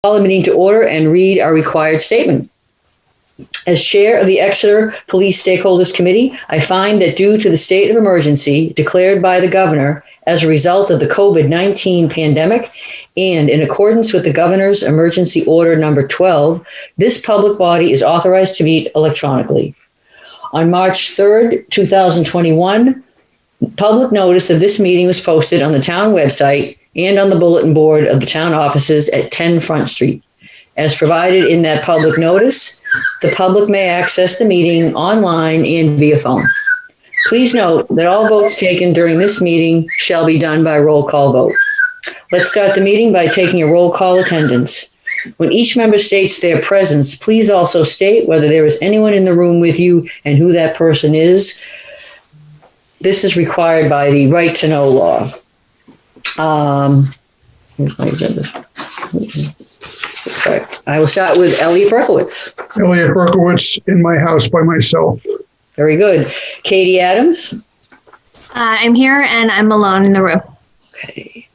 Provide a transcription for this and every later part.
Call the meeting to order and read our required statement. As chair of the Exeter Police Stakeholders Committee, I find that due to the state of emergency declared by the governor as a result of the COVID-19 pandemic and in accordance with the governor's emergency order number 12, this public body is authorized to meet electronically. On March 3rd, 2021, public notice of this meeting was posted on the town website and on the bulletin board of the town offices at 10 Front Street. As provided in that public notice, the public may access the meeting online and via phone. Please note that all votes taken during this meeting shall be done by roll call vote. Let's start the meeting by taking a roll call attendance. When each member states their presence, please also state whether there is anyone in the room with you and who that person is. This is required by the right to know law. Here's my agenda. Sorry. I will start with Elliot Berkowitz. Elliot Berkowitz, in my house by myself. Very good. Katie Adams. I'm here and I'm alone in the room. Okay.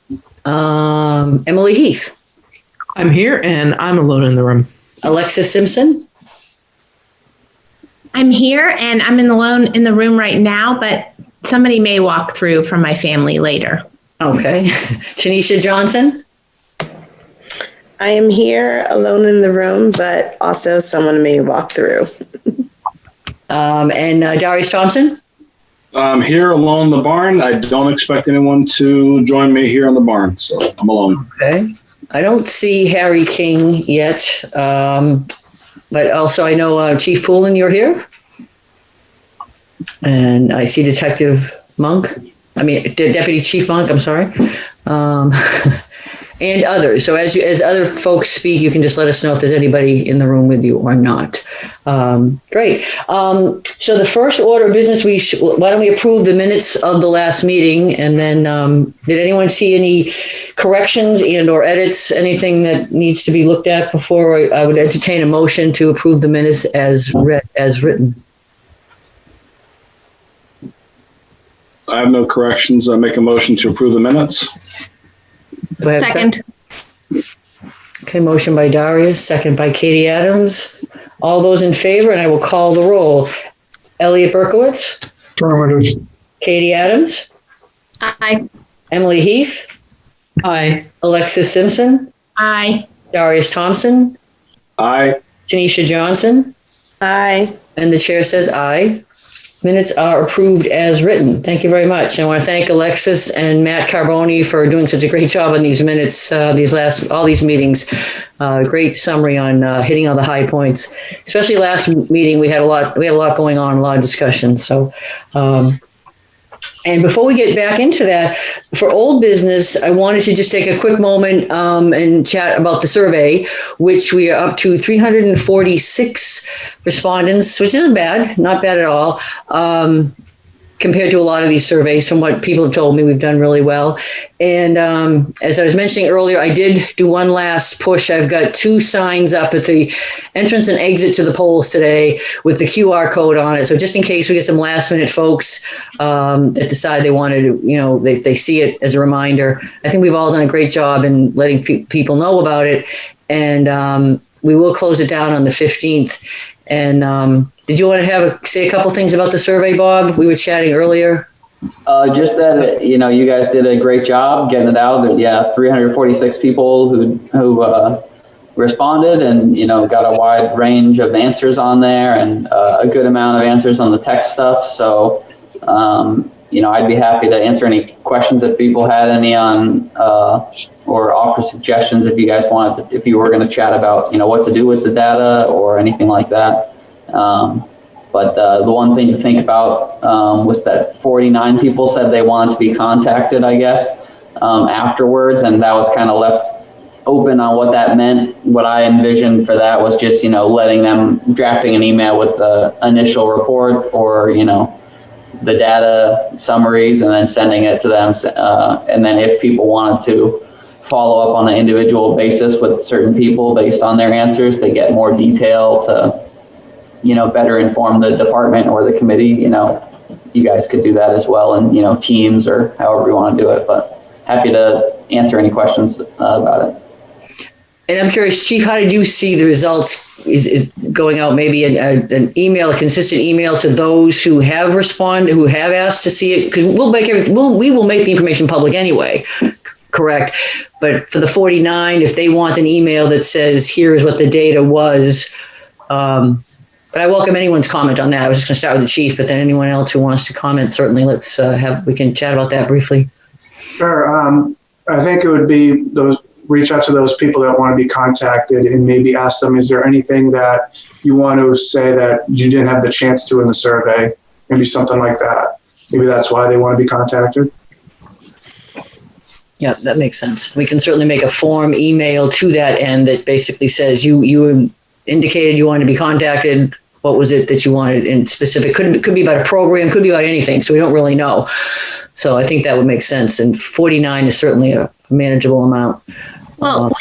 Emily Heath. I'm here and I'm alone in the room. Alexis Simpson. I'm here and I'm alone in the room right now, but somebody may walk through from my family later. Okay. Tanisha Johnson. I am here alone in the room, but also someone may walk through. And Darius Thompson. I'm here alone in the barn. I don't expect anyone to join me here in the barn, so I'm alone. Okay. I don't see Harry King yet, but also I know Chief Poulin, you're here. And I see Deputy Chief Monk, I'm sorry. And others. So as other folks speak, you can just let us know if there's anybody in the room with you or not. Great. So the first order of business, why don't we approve the minutes of the last meeting? And then did anyone see any corrections and or edits, anything that needs to be looked at before I would entertain a motion to approve the minutes as written? I have no corrections. I make a motion to approve the minutes. Do I have Second. Okay, motion by Darius, second by Katie Adams. All those in favor, and I will call the roll. Elliot Berkowitz. Affirmative. Katie Adams. Aye. Emily Heath. Aye. Alexis Simpson. Aye. Darius Thompson. Aye. Tanisha Johnson. Aye. And the chair says aye. Minutes are approved as written. Thank you very much. I want to thank Alexis and Matt Carboni for doing such a great job on these minutes, all these meetings. Great summary on hitting all the high points. Especially last meeting, we had a lot going on, a lot of discussion. So, and before we get back into that, for old business, I wanted to just take a quick moment and chat about the survey, which we are up to 346 respondents, which isn't bad, not bad at all, compared to a lot of these surveys. From what people have told me, we've done really well. And as I was mentioning earlier, I did do one last push. I've got 2 signs up at the entrance and exit to the polls today with the QR code on it. So just in case we get some last minute folks that decide they wanted to, they see it as a reminder. I think we've all done a great job in letting people know about it. And we will close it down on the 15th. And did you want to say a couple things about the survey, Bob? We were chatting earlier. Just that, you guys did a great job getting it out. 346 people who responded and, got a wide range of answers on there and a good amount of answers on the text stuff. So, I'd be happy to answer any questions if people had any on or offer suggestions if you guys wanted if you were going to chat about, what to do with the data or anything like that. But the one thing to think about was that 49 people said they wanted to be contacted, I guess, afterwards. And that was kind of left open on what that meant. What I envisioned for that was just, letting them drafting an email with the initial report or, the data summaries and then sending it to them. And then if people wanted to follow up on an individual basis with certain people based on their answers to get more detail to, better inform the department or the committee, you guys could do that as well in, Teams or however you want to do it. But happy to answer any questions about it. And I'm curious, Chief, how did you see the results? Is going out maybe an email, a consistent email to those who have responded, who have asked to see it? Because we will make the information public anyway, correct? But for the 49, if they want an email that says, here's what the data was, but I welcome anyone's comment on that. I was just going to start with the Chief, but then anyone else who wants to comment, certainly we can chat about that briefly. Sure. I think it would be reach out to those people that want to be contacted and maybe ask them, is there anything that you want to say that you didn't have the chance to in the survey? Maybe something like that. Maybe that's why they want to be contacted. Yeah, that makes sense. We can certainly make a form email to that end that basically says you indicated you wanted to be contacted. What was it that you wanted in specific? Could be about a program, could be about anything. So we don't really know. So I think that would make sense. And 49 is certainly a manageable amount. Well,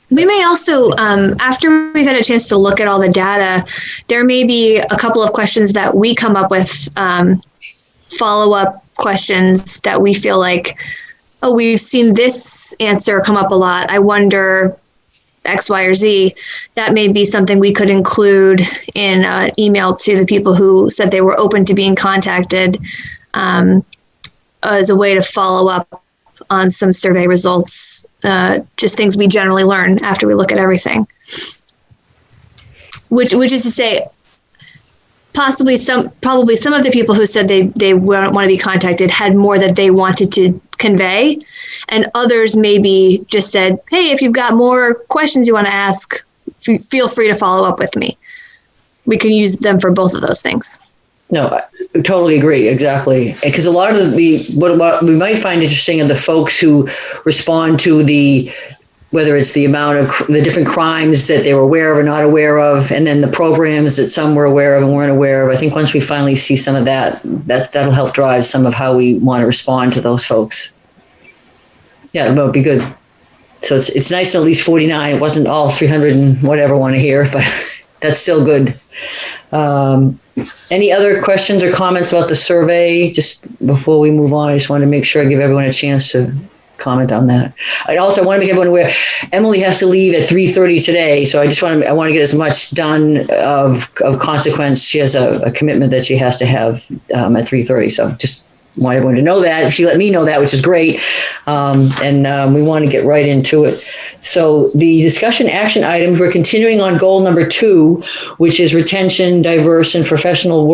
we may also, after we've had a chance to look at all the data, there may be a couple of questions that we come up with, follow-up questions that we feel like, oh, we've seen this answer come up a lot. I wonder X, Y, or Z. That may be something we could include in an email to the people who said they were open to being contacted, as a way to follow up on some survey results, just things we generally learn after we look at everything. Which is to say, probably some of the people who said they wouldn't want to be contacted had more that they wanted to convey, and others maybe just said, hey, if you've got more questions you want to ask, feel free to follow up with me. We can use them for both of those things. No, I totally agree. Exactly. Because a lot of what we might find interesting are the folks who respond to whether it's the amount of the different crimes that they were aware of or not aware of, and then the programs that some were aware of and weren't aware of. I think once we finally see some of that'll help drive some of how we want to respond to those folks. Yeah, that would be good. So it's nice to at least 49. It wasn't all 300 and whatever want to hear, but that's still good. Any other questions or comments about the survey? Just before we move on, I just want to make sure I give everyone a chance to comment on that. I also want to make everyone aware, Emily has to leave at 3:30 today, so I want to get as much done of consequence. She has a commitment that she has to have at 3:30, so just want everyone to know that. She let me know that, which is great, and we want to get right into it. So the discussion action items, we're continuing on goal number 2, which is retention, diverse, and professional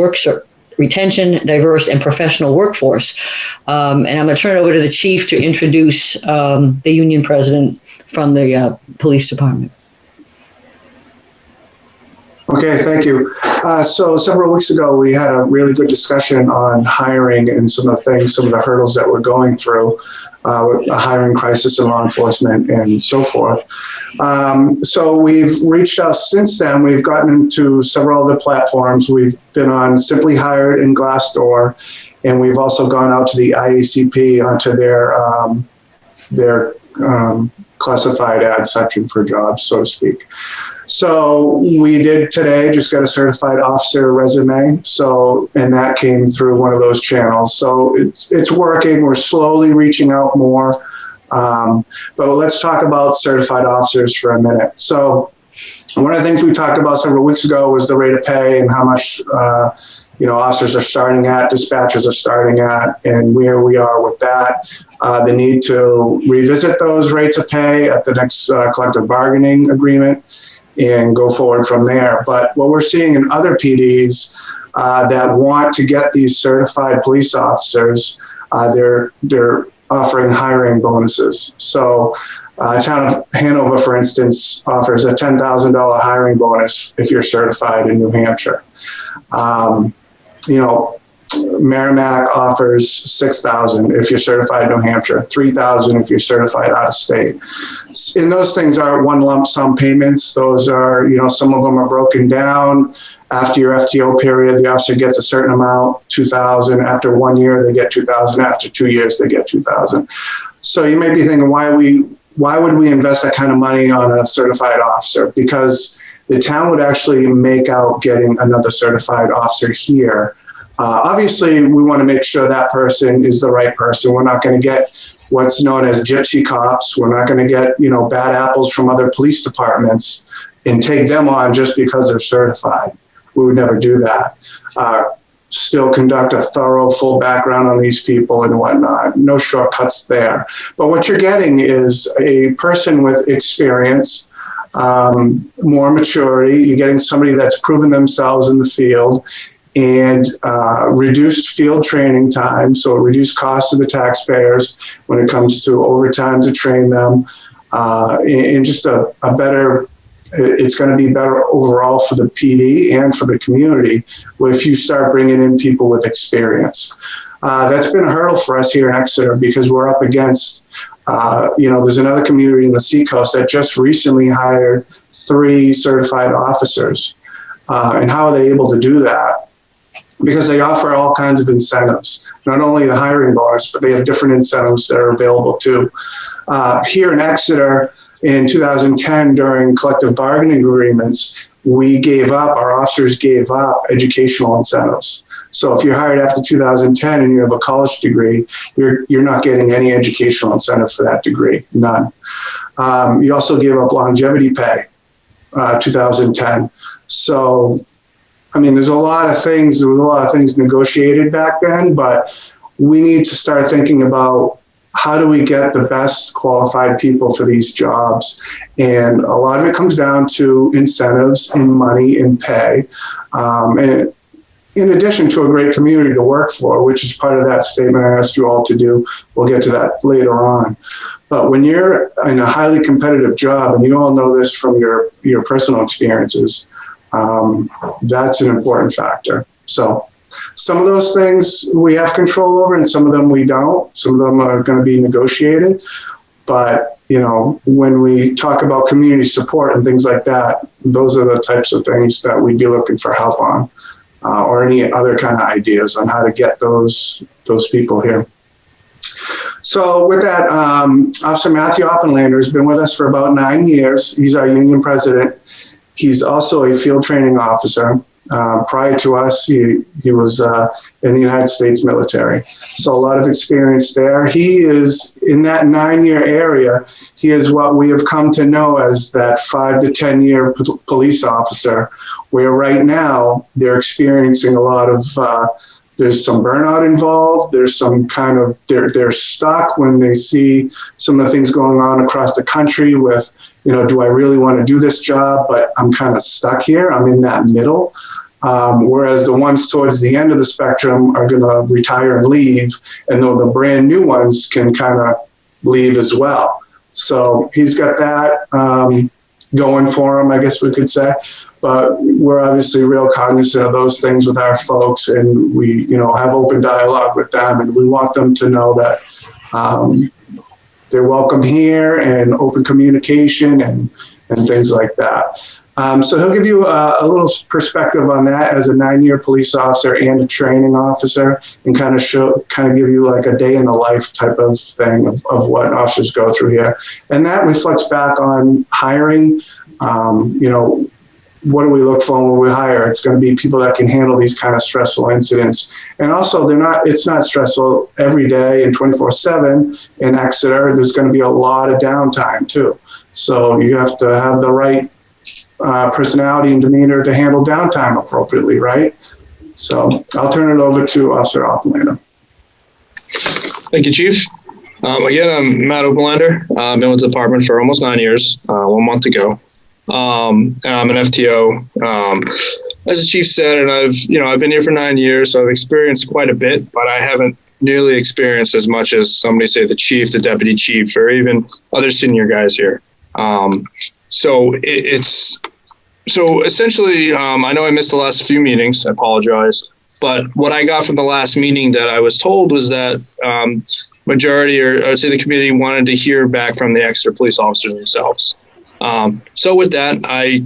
retention, diverse, and professional workforce. And I'm going to turn it over to the Chief to introduce the union president from the police department. Okay, thank you. So several weeks ago, we had a really good discussion on hiring and some of the hurdles that we're going through, with a hiring crisis in law enforcement and so forth. So we've reached out since then. We've gotten into several other platforms. We've been on Simply Hired and Glassdoor, and we've also gone out to the IACP onto their classified ad section for jobs, so to speak. So we did today just get a certified officer resume. And that came through one of those channels. So it's working. We're slowly reaching out more. But let's talk about certified officers for a minute. So one of the things we talked about several weeks ago was the rate of pay and how much, officers are starting at, dispatchers are starting at, and where we are with that. The need to revisit those rates of pay at the next collective bargaining agreement and go forward from there. But what we're seeing in other PDs that want to get these certified police officers, they're offering hiring bonuses. So town of Hanover, for instance, offers a $10,000 hiring bonus if you're certified in New Hampshire. Merrimack offers $6,000 if you're certified in New Hampshire, $3,000 if you're certified out of state. And those things aren't one lump sum payments. Those are, some of them are broken down. After your FTO period, the officer gets a certain amount, $2,000. After 1 year, they get $2,000. After 2 years, they get $2,000. So you may be thinking, why would we invest that kind of money on a certified officer? Because the town would actually make out getting another certified officer here. Obviously, we want to make sure that person is the right person. We're not going to get what's known as gypsy cops. We're not going to get, bad apples from other police departments and take them on just because they're certified. We would never do that. Still conduct a thorough, full background on these people and whatnot. No shortcuts there. But what you're getting is a person with experience, more maturity. You're getting somebody that's proven themselves in the field, and reduced field training time, so reduced cost to the taxpayers when it comes to overtime to train them, and just a better, it's going to be better overall for the PD and for the community if you start bringing in people with experience. That's been a hurdle for us here in Exeter because we're up against, there's another community in the Seacoast that just recently hired 3 certified officers. And how are they able to do that? Because they offer all kinds of incentives, not only the hiring bonus, but they have different incentives that are available too. Here in Exeter in 2010, during collective bargaining agreements, our officers gave up educational incentives. So if you're hired after 2010 and you have a college degree, you're not getting any educational incentive for that degree, none. You also gave up longevity pay, 2010. So, there's a lot of things. There was a lot of things negotiated back then, but we need to start thinking about how do we get the best qualified people for these jobs. And a lot of it comes down to incentives and money and pay. And in addition to a great community to work for, which is part of that statement I asked you all to do. We'll get to that later on. But when you're in a highly competitive job, and you all know this from your personal experiences, that's an important factor. So some of those things we have control over and some of them we don't. Some of them are going to be negotiated. But, when we talk about community support and things like that, those are the types of things that we'd be looking for help on, or any other kind of ideas on how to get those people here. So with that, Officer Matthew Oppenlander has been with us for about 9 years. He's our union president. He's also a field training officer. Prior to us, he was in the United States military. So a lot of experience there. He is in that 9-year area. He is what we have come to know as that 5 to 10 year police officer, where right now they're experiencing a lot of, there's some burnout involved. There's some kind of, they're stuck when they see some of the things going on across the country with, do I really want to do this job? But I'm kind of stuck here. I'm in that middle. Whereas the ones towards the end of the spectrum are going to retire and leave. And though the brand new ones can kind of leave as well. So he's got that going for him, I guess we could say. But we're obviously real cognizant of those things with our folks, and we, have open dialogue with them, and we want them to know that they're welcome here and open communication and things like that. So he'll give you a little perspective on that as a 9-year police officer and a training officer, and kind of give you like a day in the life type of thing of what officers go through here. And that reflects back on hiring. What do we look for when we hire? It's going to be people that can handle these kind of stressful incidents. And also it's not stressful every day and 24/7 in Exeter. There's going to be a lot of downtime too. So you have to have the right personality and demeanor to handle downtime appropriately, right? So I'll turn it over to Officer Oppenlander. Thank you, Chief. Again, I'm Matt Oppenlander. I've been with the department for almost 9 years, 1 month ago. I'm an FTO. As the Chief said, and I've been here for 9 years, so I've experienced quite a bit, but I haven't nearly experienced as much as somebody say the Chief, the Deputy Chief, or even other senior guys here. So essentially, I know I missed the last few meetings. I apologize. But what I got from the last meeting that I was told was that majority, or I would say the community, wanted to hear back from the Exeter police officers themselves. So with that, I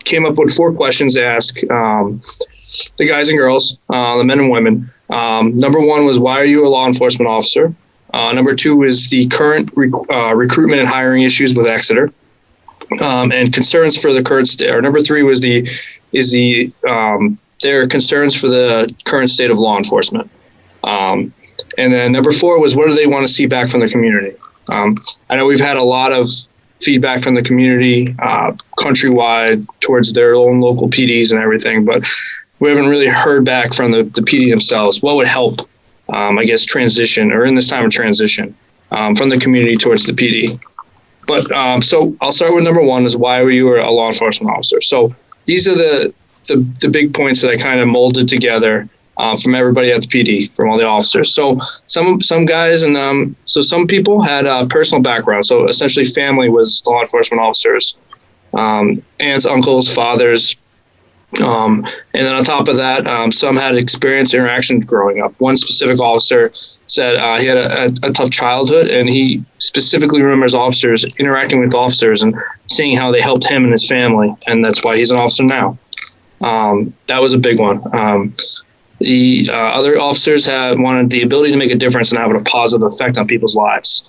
came up with 4 questions to ask the guys and girls, the men and women. Number 1 was, why are you a law enforcement officer? Number 2 is the current recruitment and hiring issues with Exeter, and concerns for the current state. Or number 3 was their concerns for the current state of law enforcement. And then number 4 was, what do they want to see back from the community? I know we've had a lot of feedback from the community countrywide towards their own local PDs and everything, but we haven't really heard back from the PD themselves. What would help, I guess, transition, or in this time of transition, from the community towards the PD? But so I'll start with number 1 is, why were you a law enforcement officer? So these are the big points that I kind of molded together from everybody at the PD, from all the officers. So some guys and so some people had a personal background. So essentially family was law enforcement officers, aunts, uncles, fathers. And then on top of that, some had experience interactions growing up. One specific officer said he had a tough childhood, and he specifically remembers officers interacting with officers and seeing how they helped him and his family. And that's why he's an officer now. That was a big one. The other officers wanted the ability to make a difference and have a positive effect on people's lives.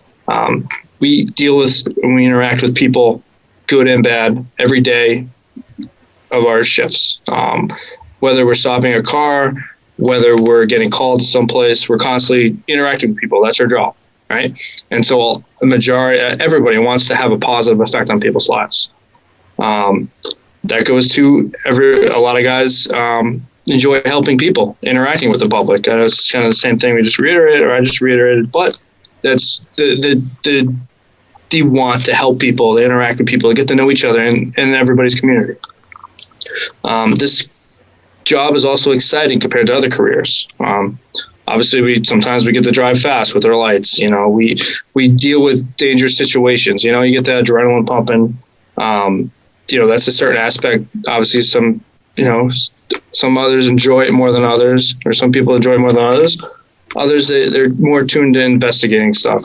We deal with, when we interact with people, good and bad, every day of our shifts. Whether we're stopping a car, whether we're getting called to someplace, we're constantly interacting with people. That's our job, right? And so the majority, everybody wants to have a positive effect on people's lives. That goes to a lot of guys enjoy helping people, interacting with the public. It's kind of the same thing I just reiterated, but that's the want to help people, to interact with people, to get to know each other in everybody's community. This job is also exciting compared to other careers. Obviously, sometimes we get to drive fast with our lights. We deal with dangerous situations. You get that adrenaline pumping. That's a certain aspect. Obviously, some others enjoy it more than others, or some people enjoy it more than others. Others, they're more tuned to investigating stuff.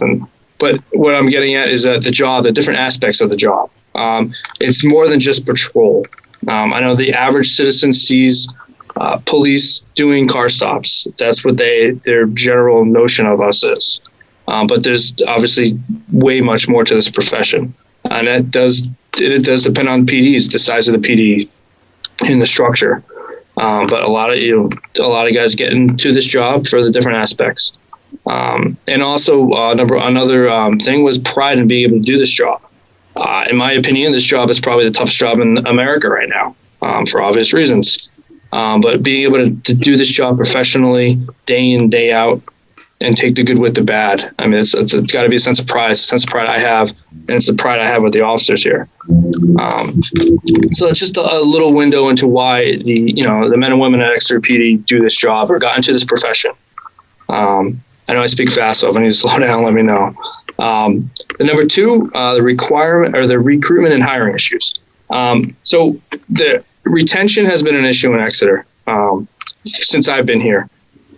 But what I'm getting at is that the different aspects of the job. It's more than just patrol. I know the average citizen sees police doing car stops. That's what their general notion of us is. But there's obviously way much more to this profession, and it does depend on PDs, the size of the PD, in the structure. But a lot of guys get into this job for the different aspects. And also another thing was pride in being able to do this job. In my opinion, this job is probably the toughest job in America right now, for obvious reasons. But being able to do this job professionally, day in, day out, and take the good with the bad. I mean, it's got to be a sense of pride. It's a sense of pride I have, and it's the pride I have with the officers here. So it's just a little window into why the men and women at Exeter PD do this job or got into this profession. I know I speak fast, so if I need to slow down, let me know. The number 2, the requirement or the recruitment and hiring issues. So the retention has been an issue in Exeter since I've been here.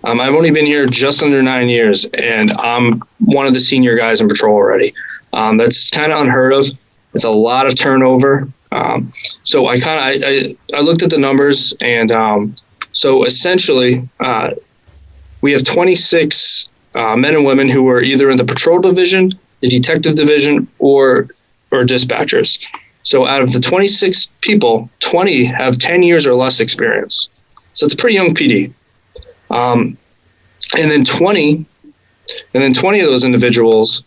I've only been here just under 9 years, and I'm one of the senior guys in patrol already. That's kind of unheard of. It's a lot of turnover. So I looked at the numbers, and so essentially we have 26 men and women who are either in the patrol division, the detective division, or dispatchers. So out of the 26 people, 20 have 10 years or less experience. So it's a pretty young PD. And then 20 of those individuals,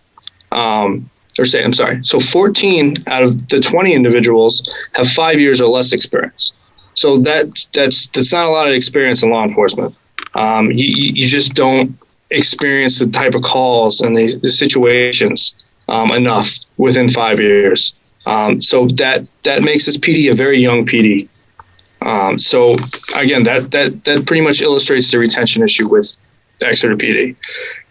so 14 out of the 20 individuals have 5 years or less experience. So that's not a lot of experience in law enforcement. You just don't experience the type of calls and the situations enough within 5 years. So that makes this PD a very young PD. So again, that pretty much illustrates the retention issue with Exeter PD.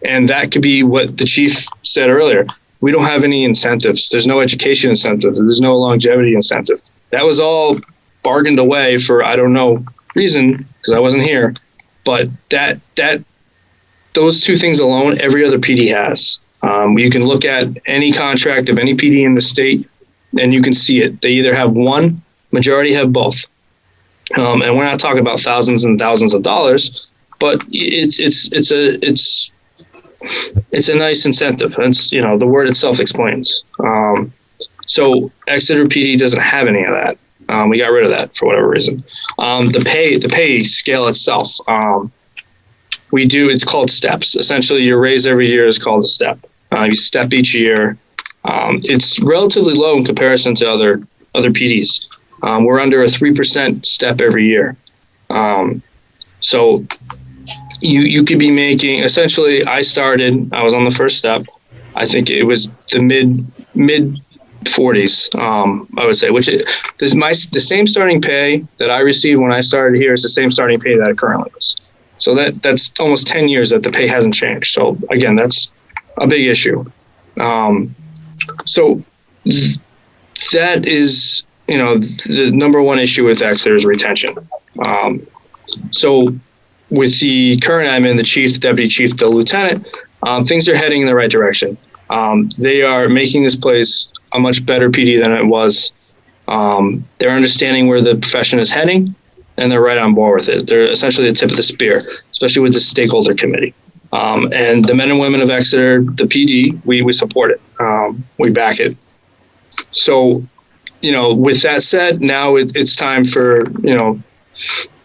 And that could be what the chief said earlier. We don't have any incentives. There's no education incentive. There's no longevity incentive. That was all bargained away for, I don't know, reason, because I wasn't here. But those 2 things alone, every other PD has. You can look at any contract of any PD in the state, and you can see it. They either have one, majority have both. And we're not talking about thousands and thousands of dollars, but it's a nice incentive. It's, the word itself explains. So Exeter PD doesn't have any of that. We got rid of that for whatever reason. The pay scale itself. we do, it's called steps. Essentially, your raise every year is called a step. You step each year. It's relatively low in comparison to other PDs. We're under a 3% step every year. So you could be making, essentially, I was on the first step. I think it was the mid 40s, I would say, the same starting pay that I received when I started here is the same starting pay that it currently is. So that's almost 10 years that the pay hasn't changed. So again, that's a big issue. So that is, the number one issue with Exeter is retention. So with the current admin, the chief, the deputy chief, the lieutenant, things are heading in the right direction. They are making this place a much better PD than it was. They're understanding where the profession is heading, and they're right on board with it. They're essentially the tip of the spear, especially with the stakeholder committee. And the men and women of Exeter, the PD, we support it. We back it. So, with that said, now it's time for,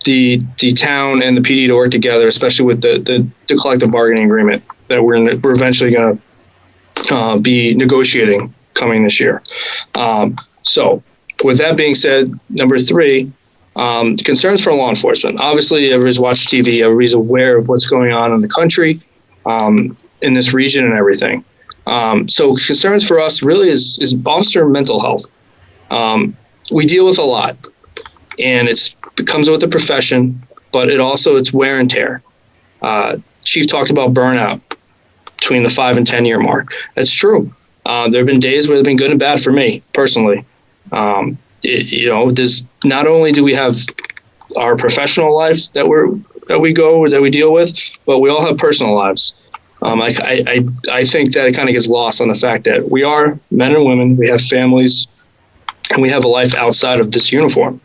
the town and the PD to work together, especially with the collective bargaining agreement that we're eventually going to be negotiating coming this year. So with that being said, number 3, concerns for law enforcement. Obviously, everybody's watched TV, everybody's aware of what's going on in the country, in this region and everything. So concerns for us really is officer mental health. We deal with a lot, and it comes with the profession, but it's wear and tear. Chief talked about burnout between the 5 and 10 year mark. That's true. There have been days where they've been good and bad for me personally. There's not only do we have our professional lives that we deal with, but we all have personal lives. I think that it kind of gets lost on the fact that we are men and women, we have families, and we have a life outside of this uniform.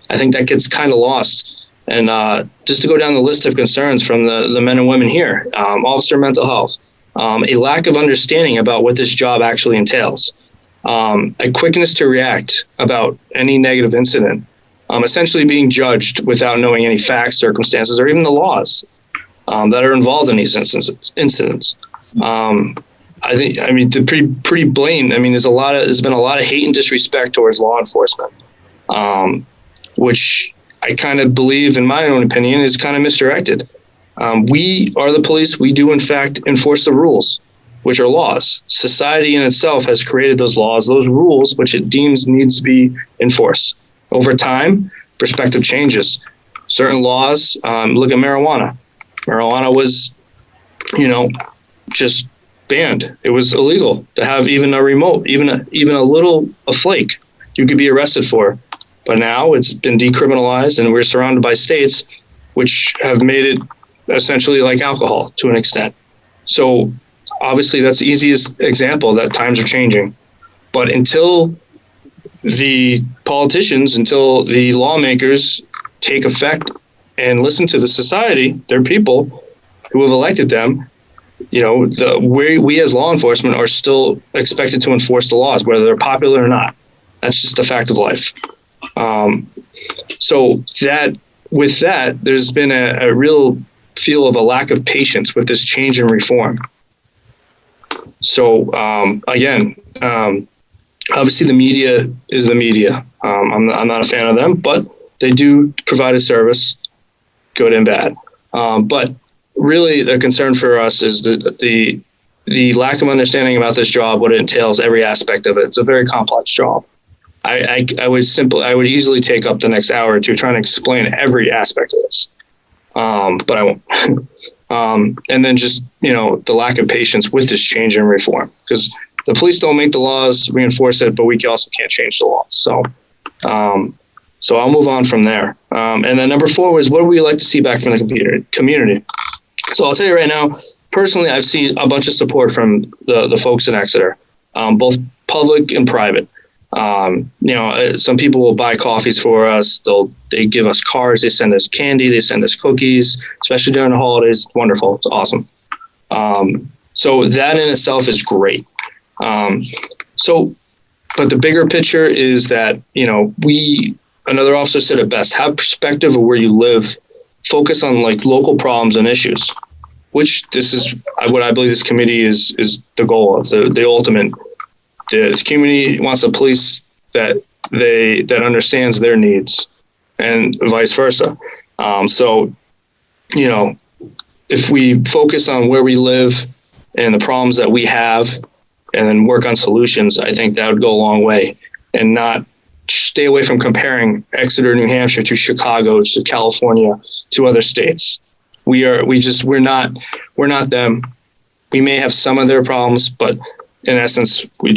I think that gets kind of lost. And just to go down the list of concerns from the men and women here, officer mental health, a lack of understanding about what this job actually entails, a quickness to react about any negative incident, essentially being judged without knowing any facts, circumstances, or even the laws that are involved in these incidents. They're pretty blatant. There's been a lot of hate and disrespect towards law enforcement, which I kind of believe, in my own opinion, is kind of misdirected. We are the police. We do, in fact, enforce the rules, which are laws. Society in itself has created those laws, those rules, which it deems needs to be enforced. Over time, perspective changes. Certain laws, look at marijuana. Marijuana was, just banned. It was illegal to have even a remote, even a flake you could be arrested for. But now it's been decriminalized, and we're surrounded by states which have made it essentially like alcohol to an extent. So obviously that's the easiest example that times are changing. But until the politicians, until the lawmakers take effect and listen to the society, their people who have elected them, we as law enforcement are still expected to enforce the laws, whether they're popular or not. That's just a fact of life. So with that, there's been a real feel of a lack of patience with this change and reform. So obviously the media is the media. I'm not a fan of them, but they do provide a service, good and bad. But really the concern for us is the lack of understanding about this job, what it entails, every aspect of it. It's a very complex job. I would easily take up the next hour or two trying to explain every aspect of this. But I won't. And then just, the lack of patience with this change and reform, because the police don't make the laws, we enforce it, but we also can't change the laws. So I'll move on from there. And then number 4 was, what would we like to see back from the community? So I'll tell you right now, personally, I've seen a bunch of support from the folks in Exeter, both public and private. Some people will buy coffees for us. They give us cards. They send us candy. They send us cookies, especially during the holidays. It's wonderful. It's awesome. So that in itself is great. But the bigger picture is that, another officer said it best, have perspective of where you live focus on like local problems and issues, which this is what I believe this committee is the goal of, the ultimate. The community wants a police that understands their needs, and vice versa. So, you know, if we focus on where we live and the problems that we have, and then work on solutions, I think that would go a long way, and not stay away from comparing Exeter, New Hampshire to Chicago, to California, to other states. We're not them. We may have some of their problems, but in essence, we're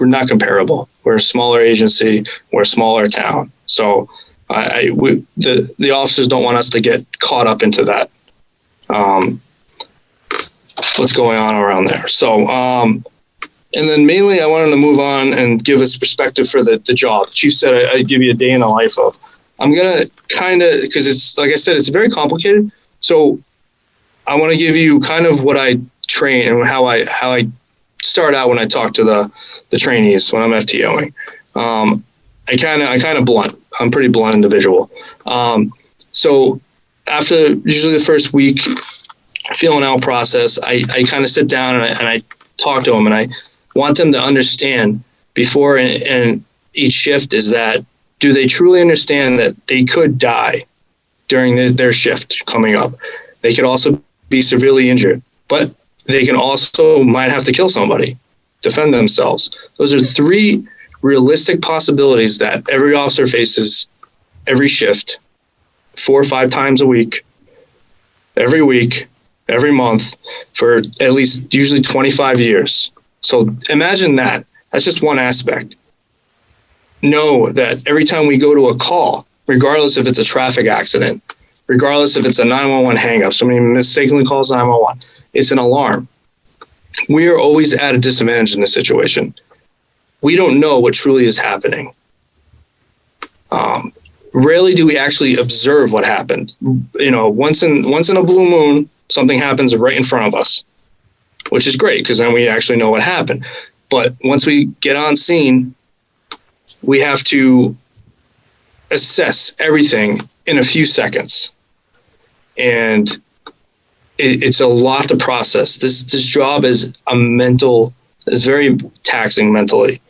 not comparable. We're a smaller agency. We're a smaller town. So the officers don't want us to get caught up into that. What's going on around there. So, and then mainly I wanted to move on and give us perspective for the job. The chief said I'd give you a day in the life of. I'm going to kind of, because it's, like I said, it's very complicated. So I want to give you kind of what I train and how I start out when I talk to the trainees when I'm FTOing. I kind of blunt. I'm a pretty blunt individual. So after usually the first week filling out process, I kind of sit down and I talk to them, and I want them to understand before and each shift is that, do they truly understand that they could die during their shift coming up? They could also be severely injured, but they can also might have to kill somebody, defend themselves. Those are three realistic possibilities that every officer faces every shift, 4 or 5 times a week, every month for at least usually 25 years. So imagine that. That's just one aspect. Know that every time we go to a call, regardless if it's a traffic accident, regardless if it's a 911 hang-up, somebody mistakenly calls 911, it's an alarm. We are always at a disadvantage in this situation. We don't know what truly is happening. Rarely do we actually observe what happened. You know, once in a blue moon, something happens right in front of us, which is great because then we actually know what happened. But once we get on scene, we have to assess everything in a few seconds. And it's a lot to process. This job is very taxing mentally.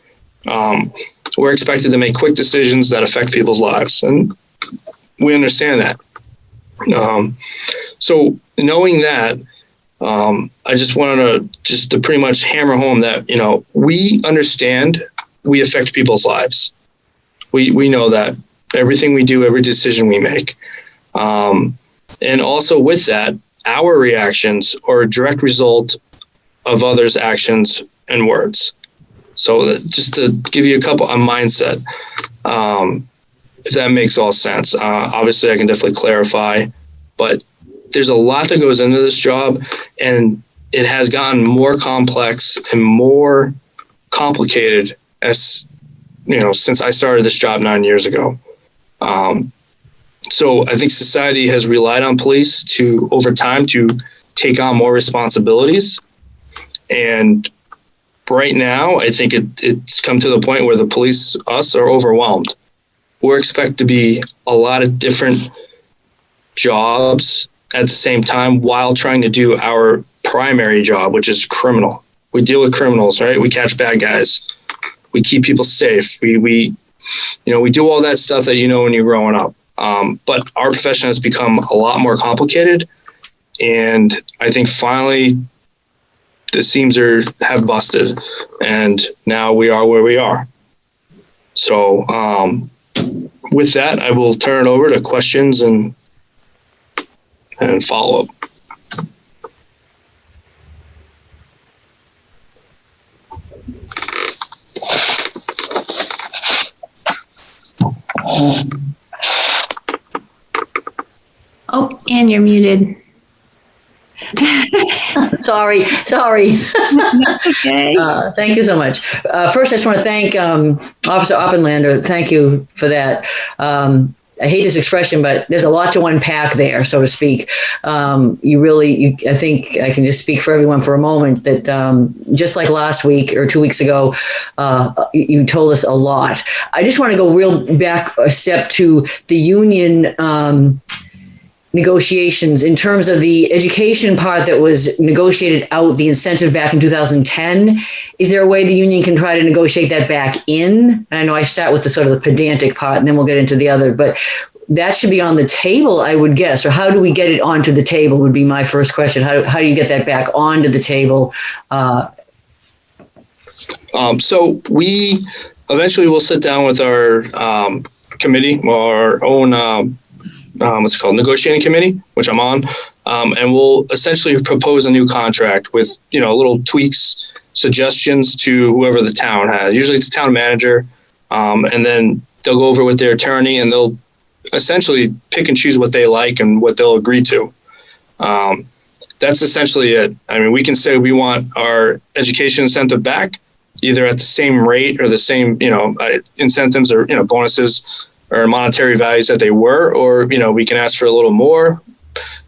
We're expected to make quick decisions that affect people's lives, and we understand that. So knowing that, I just wanted to pretty much hammer home that, you know, we understand we affect people's lives. We know that everything we do, every decision we make. And also with that, our reactions are a direct result of others' actions and words. So just to give you a couple on mindset, if that makes all sense. Obviously, I can definitely clarify, but there's a lot that goes into this job, and it has gotten more complex and more complicated as, you know, since I started this job 9 years ago. So I think society has relied on police over time to take on more responsibilities. And right now, I think it's come to the point where the police, us, are overwhelmed. We're expected to be a lot of different jobs at the same time while trying to do our primary job, which is criminal. We deal with criminals, right? We catch bad guys. We keep people safe. We do all that stuff that you know when you're growing up. But our profession has become a lot more complicated. And I think finally the seams have busted, and now we are where we are. So with that, I will turn it over to questions and follow up. Oh, and you're muted. Sorry. Okay. Thank you so much. First, I just want to thank Officer Oppenlander. Thank you for that. I hate this expression, but there's a lot to unpack there, so to speak. I think I can just speak for everyone for a moment that just like last week or 2 weeks ago, you told us a lot. I just want to go real back a step to the union negotiations in terms of the education part that was negotiated out, the incentive back in 2010. Is there a way the union can try to negotiate that back in? And I know I start with the sort of the pedantic part and then we'll get into the other, but that should be on the table, I would guess. Or how do we get it onto the table would be my first question. How do you get that back onto the table? So we eventually will sit down with our committee, our own what's it called, negotiating committee, which I'm on, and we'll essentially propose a new contract with, little tweaks, suggestions to whoever the town has. Usually it's town manager, and then they'll go over with their attorney and they'll essentially pick and choose what they like and what they'll agree to. That's essentially it. I mean, we can say we want our education incentive back, either at the same rate or the same, incentives or, bonuses or monetary values that they were, or, we can ask for a little more.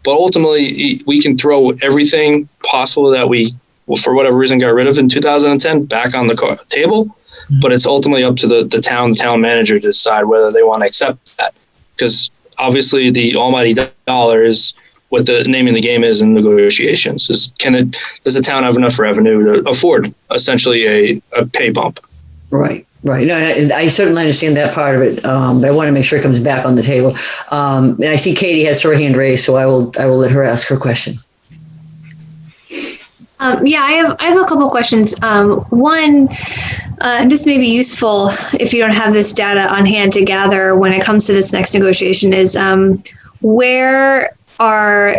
But ultimately, we can throw everything possible that we, for whatever reason, got rid of in 2010 back on the table. But it's ultimately up to the town manager to decide whether they want to accept that. Because obviously the almighty dollar is what the name of the game is in negotiations. Does the town have enough revenue to afford essentially a pay bump? Right. No, I certainly understand that part of it, but I want to make sure it comes back on the table. And I see Katie has her hand raised, so I will let her ask her question. I have a couple questions. One, this may be useful if you don't have this data on hand to gather when it comes to this next negotiation, is where are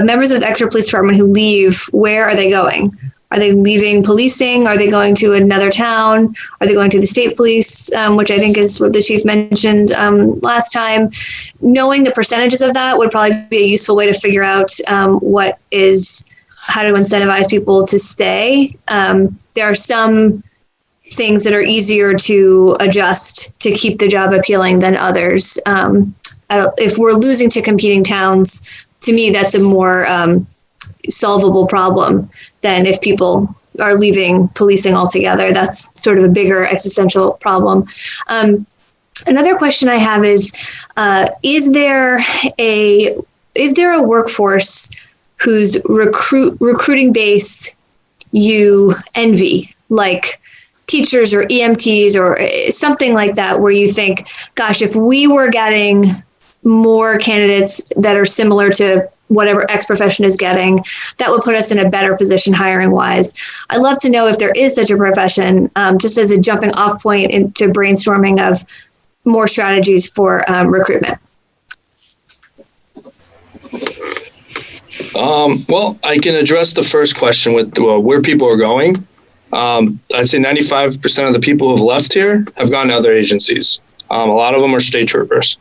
members of the Exeter Police Department who leave, where are they going? Are they leaving policing? Are they going to another town? Are they going to the state police, which I think is what the chief mentioned last time? Knowing the percentages of that would probably be a useful way to figure out how to incentivize people to stay. There are some things that are easier to adjust to keep the job appealing than others. If we're losing to competing towns, to me, that's a more solvable problem than if people are leaving policing altogether. That's sort of a bigger existential problem. Another question I have is there a workforce whose recruiting base you envy, like teachers or EMTs or something like that, where you think, gosh, if we were getting more candidates that are similar to whatever X profession is getting, that would put us in a better position hiring wise. I'd love to know if there is such a profession, just as a jumping off point into brainstorming of more strategies for recruitment. Well, I can address the first question with where people are going. I'd say 95% of the people who have left here have gone to other agencies. A lot of them are state troopers.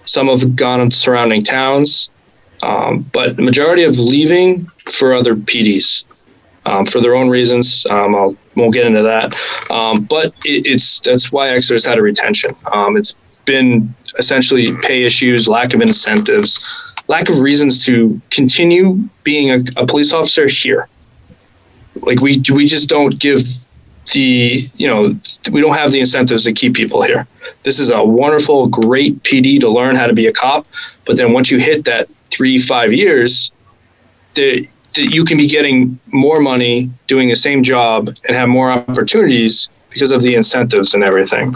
Some have gone to surrounding towns, but the majority of leaving for other PDs for their own reasons. I won't get into that, but that's why Exeter's had a retention. It's been essentially pay issues, lack of incentives, lack of reasons to continue being a police officer here. Like we just don't give we don't have the incentives to keep people here. This is a wonderful, great PD to learn how to be a cop. But then once you hit that 3-5 years, you can be getting more money doing the same job and have more opportunities because of the incentives and everything.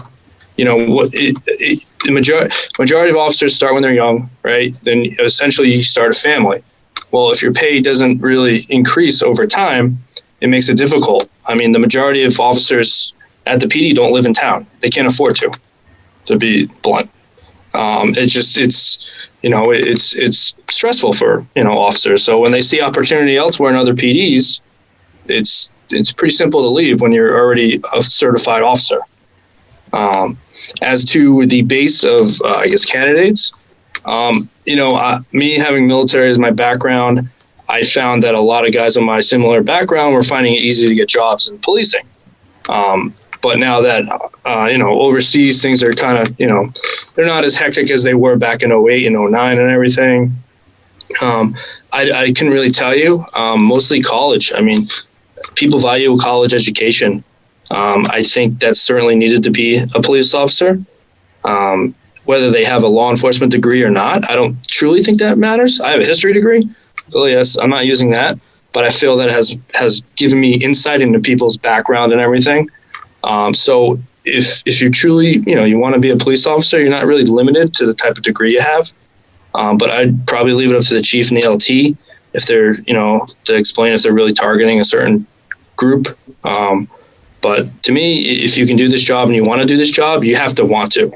The majority of officers start when they're young, right? Then essentially you start a family. Well, if your pay doesn't really increase over time, it makes it difficult. I mean, the majority of officers at the PD don't live in town. They can't afford to be blunt. It's stressful for, officers. So when they see opportunity elsewhere in other PDs, it's pretty simple to leave when you're already a certified officer. As to the base of, candidates, me having military as my background, I found that a lot of guys with my similar background were finding it easy to get jobs in policing. But now that, overseas things are kind of, they're not as hectic as they were back in 08 and 09 and everything. I couldn't really tell you. Mostly college. I mean, people value a college education. I think that's certainly needed to be a police officer. Whether they have a law enforcement degree or not, I don't truly think that matters. I have a history degree. So yes, I'm not using that, but I feel that has given me insight into people's background and everything. So if you truly, you want to be a police officer, you're not really limited to the type of degree you have. But I'd probably leave it up to the chief and the LT if they're, to explain if they're really targeting a certain group. But to me, if you can do this job and you want to do this job, you have to want to.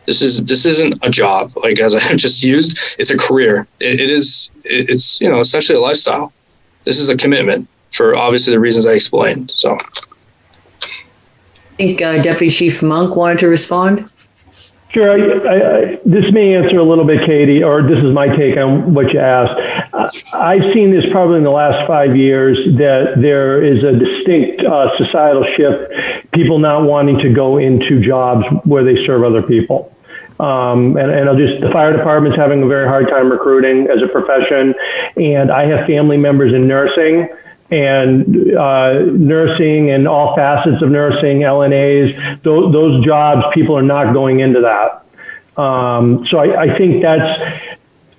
This isn't a job, like as I just used. It's a career. It's essentially a lifestyle. This is a commitment for obviously the reasons I explained. So I think Deputy Chief Monk wanted to respond. Sure. This may answer a little bit, Katie, or this is my take on what you asked. I've seen this probably in the last 5 years that there is a distinct societal shift, people not wanting to go into jobs where they serve other people. The fire department's having a very hard time recruiting as a profession. And I have family members in nursing and nursing and all facets of nursing, LNAs, those jobs, people are not going into that. So I think that's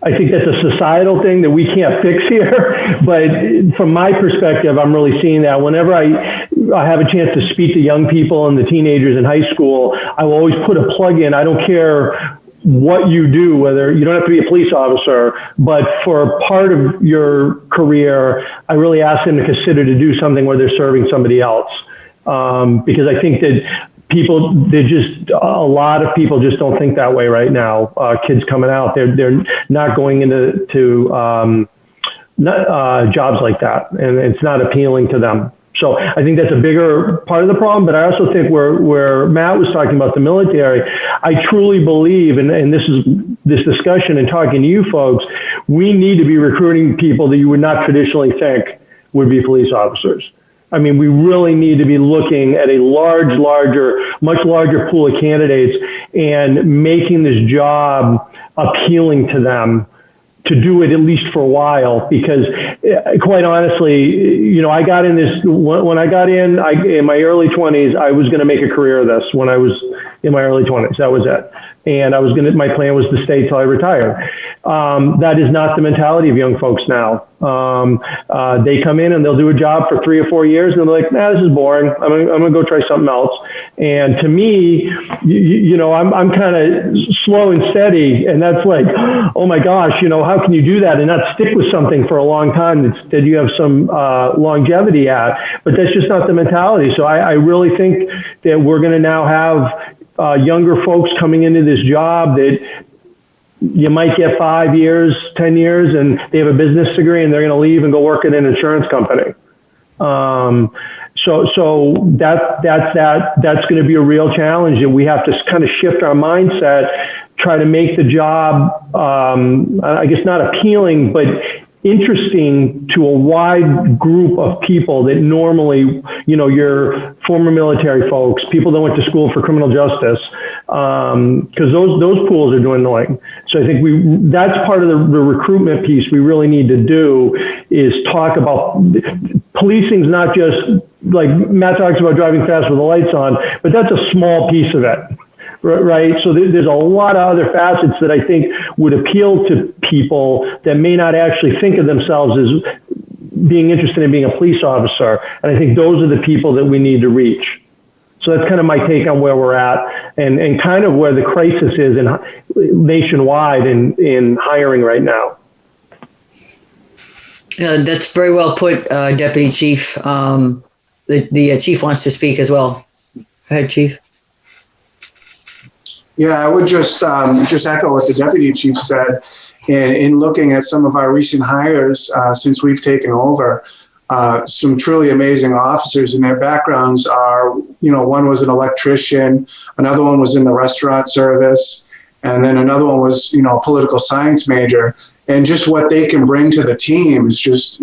a societal thing that we can't fix here. But from my perspective, I'm really seeing that whenever I have a chance to speak to young people and the teenagers in high school, I will always put a plug in. I don't care what you do, whether you don't have to be a police officer, but for part of your career, I really ask them to consider to do something where they're serving somebody else. Because I think that a lot of people just don't think that way right now. Kids coming out, they're not going into jobs like that, and it's not appealing to them. So I think that's a bigger part of the problem. But I also think where Matt was talking about the military, I truly believe, and this discussion and talking to you folks, we need to be recruiting people that you would not traditionally think would be police officers. I mean, we really need to be looking at a much larger pool of candidates and making this job appealing to them to do it at least for a while, because quite honestly, I got in this, when I got in my early 20s, I was going to make a career of this when I was in my early 20s. That was it. And my plan was to stay till I retired. That is not the mentality of young folks now. They come in and they'll do a job for 3 or 4 years and they're like, this is boring. I'm going to go try something else. And to me, I'm kind of slow and steady. And that's like, oh my gosh, how can you do that and not stick with something for a long time that you have some longevity at? But that's just not the mentality. So I really think that we're going to now have younger folks coming into this job that you might get 5 years, 10 years, and they have a business degree and they're going to leave and go work at an insurance company. So that's going to be a real challenge, that we have to kind of shift our mindset, try to make the job, I guess not appealing, but interesting to a wide group of people that normally, your former military folks, people that went to school for criminal justice, because those pools are dwindling. So I think that's part of the recruitment piece we really need to do, is talk about policing's not just like Matt talks about driving fast with the lights on, but that's a small piece of it. Right. So there's a lot of other facets that I think would appeal to people that may not actually think of themselves as being interested in being a police officer. And I think those are the people that we need to reach. So that's kind of my take on where we're at and kind of where the crisis is nationwide in hiring right now. That's very well put, Deputy Chief. The Chief wants to speak as well. Go ahead, Chief. Yeah, I would just echo what the Deputy Chief said. In looking at some of our recent hires since we've taken over, some truly amazing officers, and their backgrounds are, one was an electrician, another one was in the restaurant service, and then another one was, a political science major. And just what they can bring to the team is just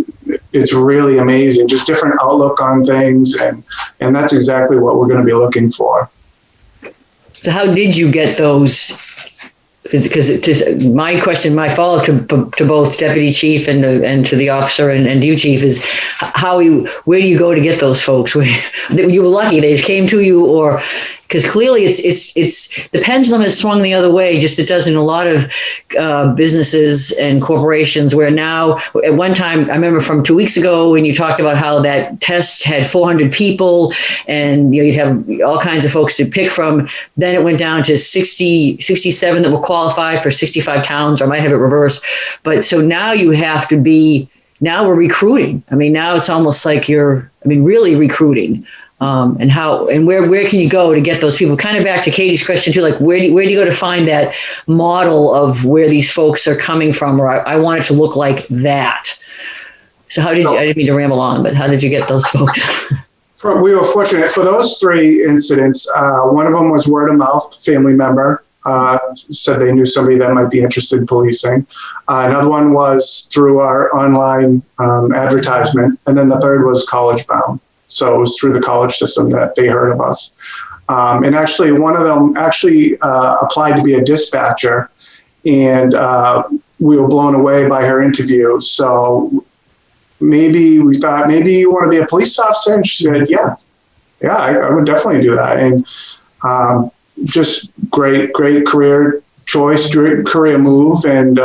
it's really amazing, just different outlook on things. And that's exactly what we're going to be looking for. So how did you get those? Because my question, my follow-up to both deputy chief and to the officer and you, chief, is where do you go to get those folks? You were lucky they just came to you, or because clearly it's the pendulum has swung the other way. Just it does in a lot of businesses and corporations, where now at one time, I remember from 2 weeks ago when you talked about how that test had 400 people and you'd have all kinds of folks to pick from. Then it went down to 67 that were qualified for 65 towns, or I might have it reversed. But so now you have to be, now we're recruiting. I mean, now it's almost like really recruiting. And where can you go to get those people? Kind of back to Katie's question too, like where do you go to find that model of where these folks are coming from, or I want it to look like that. So how did you, I didn't mean to ramble on, but how did you get those folks? We were fortunate for those 3 incidents. One of them was word of mouth, family member. Said they knew somebody that might be interested in policing. Another one was through our online advertisement. And then the third was college bound. So it was through the college system that they heard of us. And actually, one of them applied to be a dispatcher, and we were blown away by her interview. So we thought, maybe you want to be a police officer? And she said, yeah, I would definitely do that. And just great career choice, career move. And,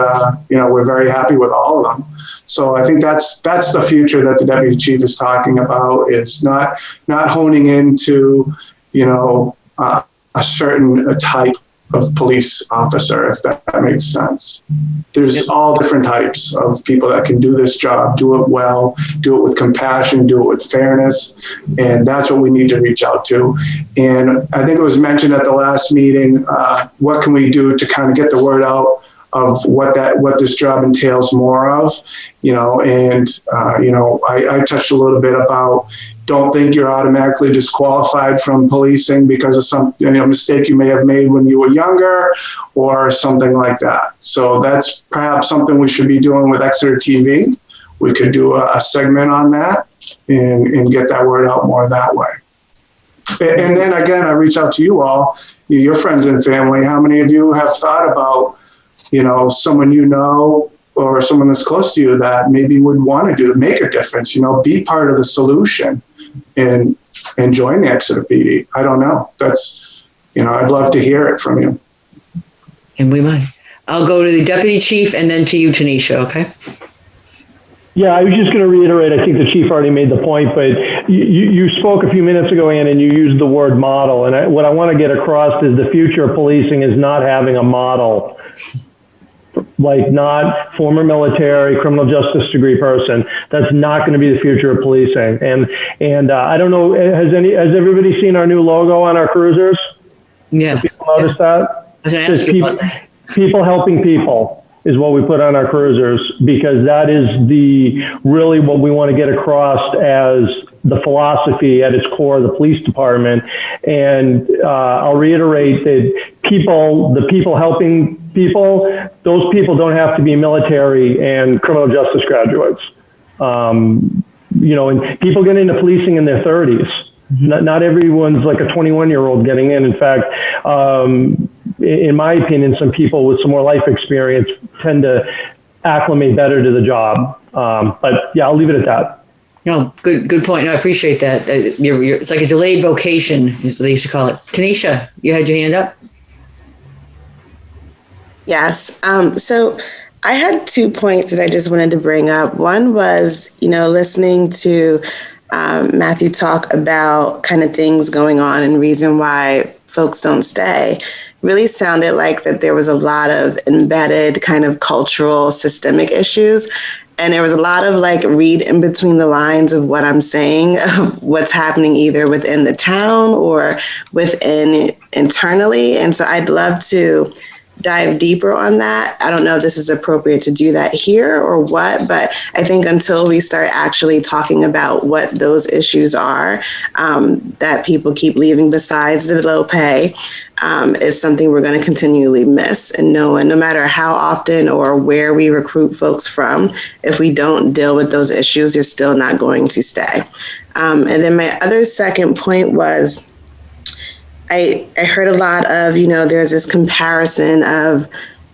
we're very happy with all of them. So I think that's the future that the deputy chief is talking about, is not honing into, a certain type of police officer, if that makes sense. There's all different types of people that can do this job, do it well, do it with compassion, do it with fairness. And that's what we need to reach out to. And I think it was mentioned at the last meeting, what can we do to kind of get the word out of what this job entails more of, I touched a little bit about, don't think you're automatically disqualified from policing because of some mistake you may have made when you were younger or something like that. So that's perhaps something we should be doing with Exeter TV. We could do a segment on that and get that word out more that way. And then again, I reach out to you all, your friends and family. How many of you have thought about, someone or someone that's close to you that maybe would want to make a difference, be part of the solution and join the Exeter PD? I don't know. That's, I'd love to hear it from you. And we might. I'll go to the deputy chief and then to you, Tanisha, okay? Yeah, I was just going to reiterate, I think the chief already made the point, but you spoke a few minutes ago, Ann, and you used the word model. And what I want to get across is the future of policing is not having a model, like not former military, criminal justice degree person. That's not going to be the future of policing. And I don't know, has everybody seen our new logo on our cruisers? Yeah. Have people noticed that? I was going to ask you about that. People helping people is what we put on our cruisers, because that is really what we want to get across as the philosophy at its core of the police department. And I'll reiterate that the people helping people, those people don't have to be military and criminal justice graduates. And people get into policing in their 30s. Mm-hmm. Not everyone's like a 21-year-old getting in. In fact, in my opinion, some people with some more life experience tend to acclimate better to the job. But yeah, I'll leave it at that. No, good point. No, I appreciate that. It's like a delayed vocation, is what they used to call it. Tanisha, you had your hand up? Yes. So I had 2 points that I just wanted to bring up. One was, listening to Matthew talk about kind of things going on and reason why folks don't stay. Really sounded like that there was a lot of embedded kind of cultural systemic issues. And there was a lot of read in between the lines of what I'm saying, of what's happening either within the town or within internally. And so I'd love to dive deeper on that. I don't know if this is appropriate to do that here or what, but I think until we start actually talking about what those issues are that people keep leaving besides the low pay is something we're going to continually miss. And no matter how often or where we recruit folks from, if we don't deal with those issues, they're still not going to stay. And then my other second point was, I heard a lot of, there's this comparison of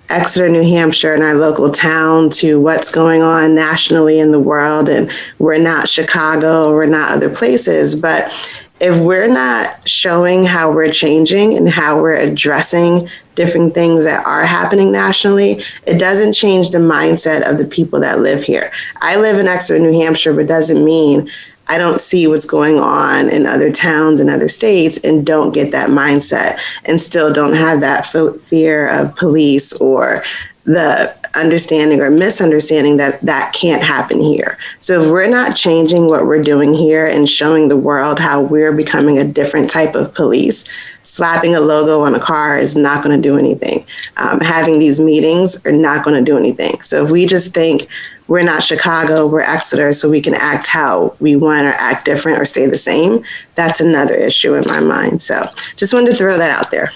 Exeter, New Hampshire, and our local town to what's going on nationally in the world. And we're not Chicago, we're not other places. But if we're not showing how we're changing and how we're addressing different things that are happening nationally, it doesn't change the mindset of the people that live here. I live in Exeter, New Hampshire, but doesn't mean I don't see what's going on in other towns and other states and don't get that mindset and still don't have that fear of police or the understanding or misunderstanding that that can't happen here. So if we're not changing what we're doing here and showing the world how we're becoming a different type of police, slapping a logo on a car is not going to do anything. Having these meetings are not going to do anything. So if we just think we're not Chicago, we're Exeter, so we can act how we want or act different or stay the same, that's another issue in my mind. So just wanted to throw that out there.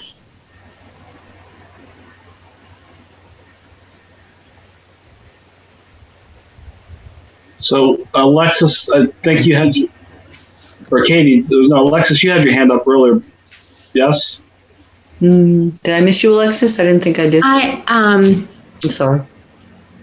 So Alexis, I think you had, or Katie, Alexis, you had your hand up earlier. Yes? Did I miss you, Alexis? I didn't think I did. I'm sorry.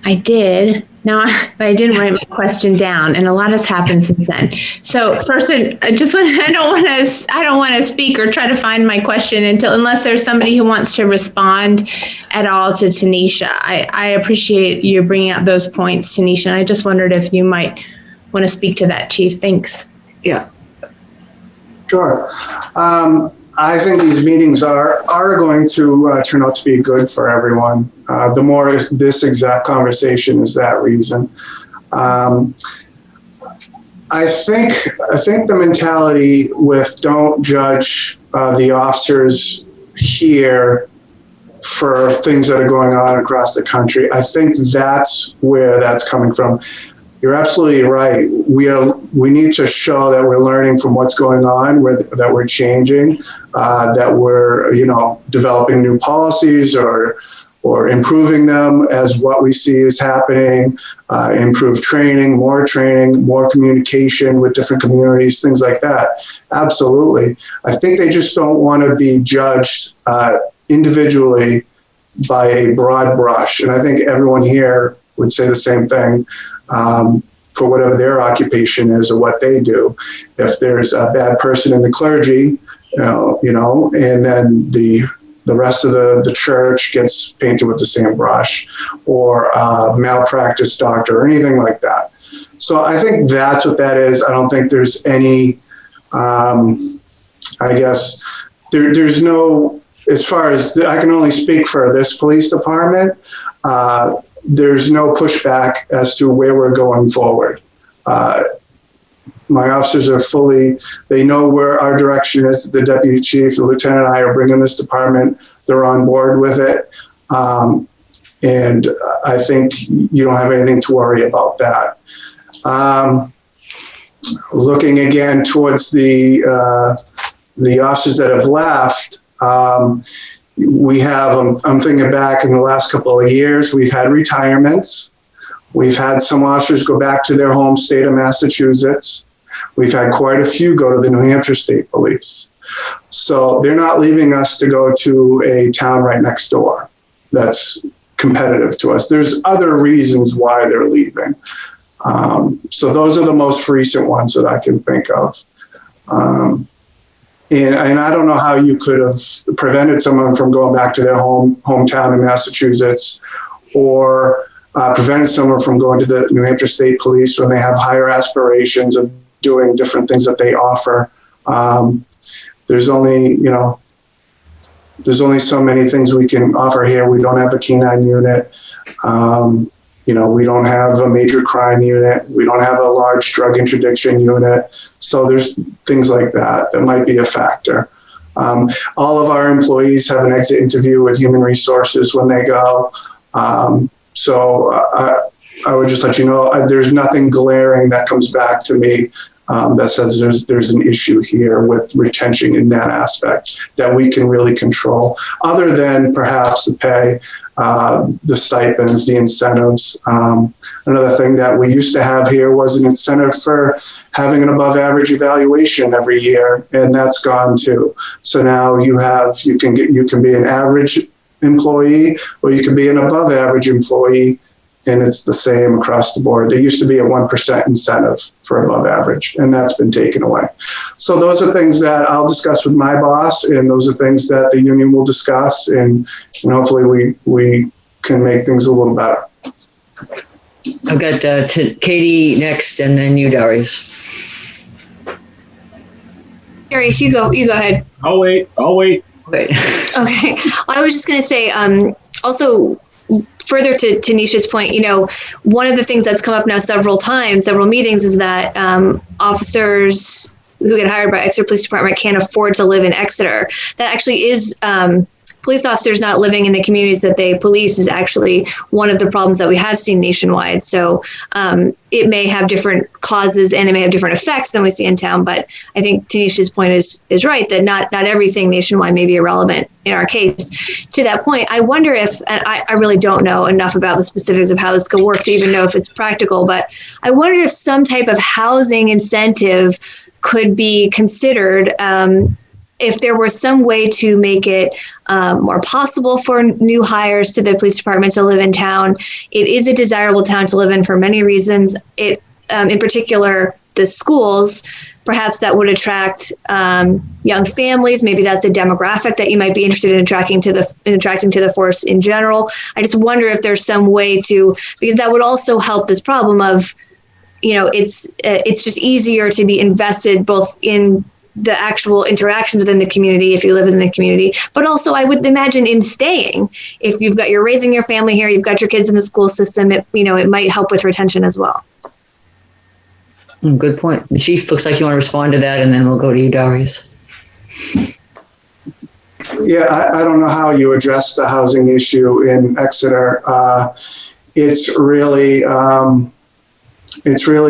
I did. No, I didn't write my question down, and a lot has happened since then. So first, I don't want to speak or try to find my question unless there's somebody who wants to respond at all to Tanisha. I appreciate you bringing out those points, Tanisha. And I just wondered if you might want to speak to that, Chief. Thanks. Yeah. Sure. I think these meetings are going to turn out to be good for everyone. The more this exact conversation is that reason. I think the mentality with don't judge the officers here for things that are going on across the country. I think that's where that's coming from. You're absolutely right. We need to show that we're learning from what's going on, that we're changing, that we're developing new policies or improving them as what we see is happening. Improved training, more communication with different communities, things like that. Absolutely. I think they just don't want to be judged individually by a broad brush, and I think everyone here would say the same thing. For whatever their occupation is or what they do. If there's a bad person in the clergy, and then the rest of the church gets painted with the same brush, or a malpractice doctor or anything like that. So I think that's what that is. I don't think there's any, there's no, as far as I can only speak for this police department, there's no pushback as to where we're going forward. My officers are they know where our direction is. The deputy chief, the lieutenant, and I are bringing this department. They're on board with it. And I think you don't have anything to worry about that. Looking again towards the officers that have left, we have, I'm thinking back in the last couple of years, we've had retirements. We've had some officers go back to their home state of Massachusetts. We've had quite a few go to the New Hampshire State Police. So they're not leaving us to go to a town right next door that's competitive to us. There's other reasons why they're leaving. So those are the most recent ones that I can think of. And I don't know how you could have prevented someone from going back to their hometown in Massachusetts, or prevented someone from going to the New Hampshire State Police when they have higher aspirations of doing different things that they offer. There's only so many things we can offer here. We don't have a K-9 unit. We don't have a major crime unit. We don't have a large drug interdiction unit. So there's things like that might be a factor. All of our employees have an exit interview with Human Resources when they go. So I would just let you know, there's nothing glaring that comes back to me that says there's an issue here with retention in that aspect that we can really control, other than perhaps the pay, the stipends, the incentives. Another thing that we used to have here was an incentive for having an above average evaluation every year, and that's gone too. So now you can be an average employee, or you can be an above average employee, and it's the same across the board. There used to be a 1% incentive for above average, and that's been taken away. So those are things that I'll discuss with my boss, and those are things that the union will discuss, and hopefully we can make things a little better. I've got Katie next, and then you, Darius. Darius, you go ahead. I'll wait. Wait. Okay. I was just going to say, also, further to Nisha's point, one of the things that's come up now several meetings, is that officers who get hired by Exeter Police Department can't afford to live in Exeter. That actually is police officers not living in the communities that they police is actually one of the problems that we have seen nationwide. So it may have different causes and it may have different effects than we see in town. But I think Tanisha's point is right, that not everything nationwide may be irrelevant in our case. To that point, I wonder if, and I really don't know enough about the specifics of how this could work to even know if it's practical, but I wonder if some type of housing incentive could be considered, if there were some way to make it more possible for new hires to the police department to live in town. It is a desirable town to live in for many reasons. It, in particular, the schools, perhaps that would attract young families. Maybe that's a demographic that you might be interested in attracting to the force in general. I just wonder if there's some way to, because that would also help this problem of, it's just easier to be invested both in the actual interactions within the community if you live in the community, but also I would imagine in staying. If you're raising your family here, you've got your kids in the school system, it might help with retention as well. Good point. The chief looks like you want to respond to that, and then we'll go to you, Darius. Yeah, I don't know how you address the housing issue in Exeter. It's really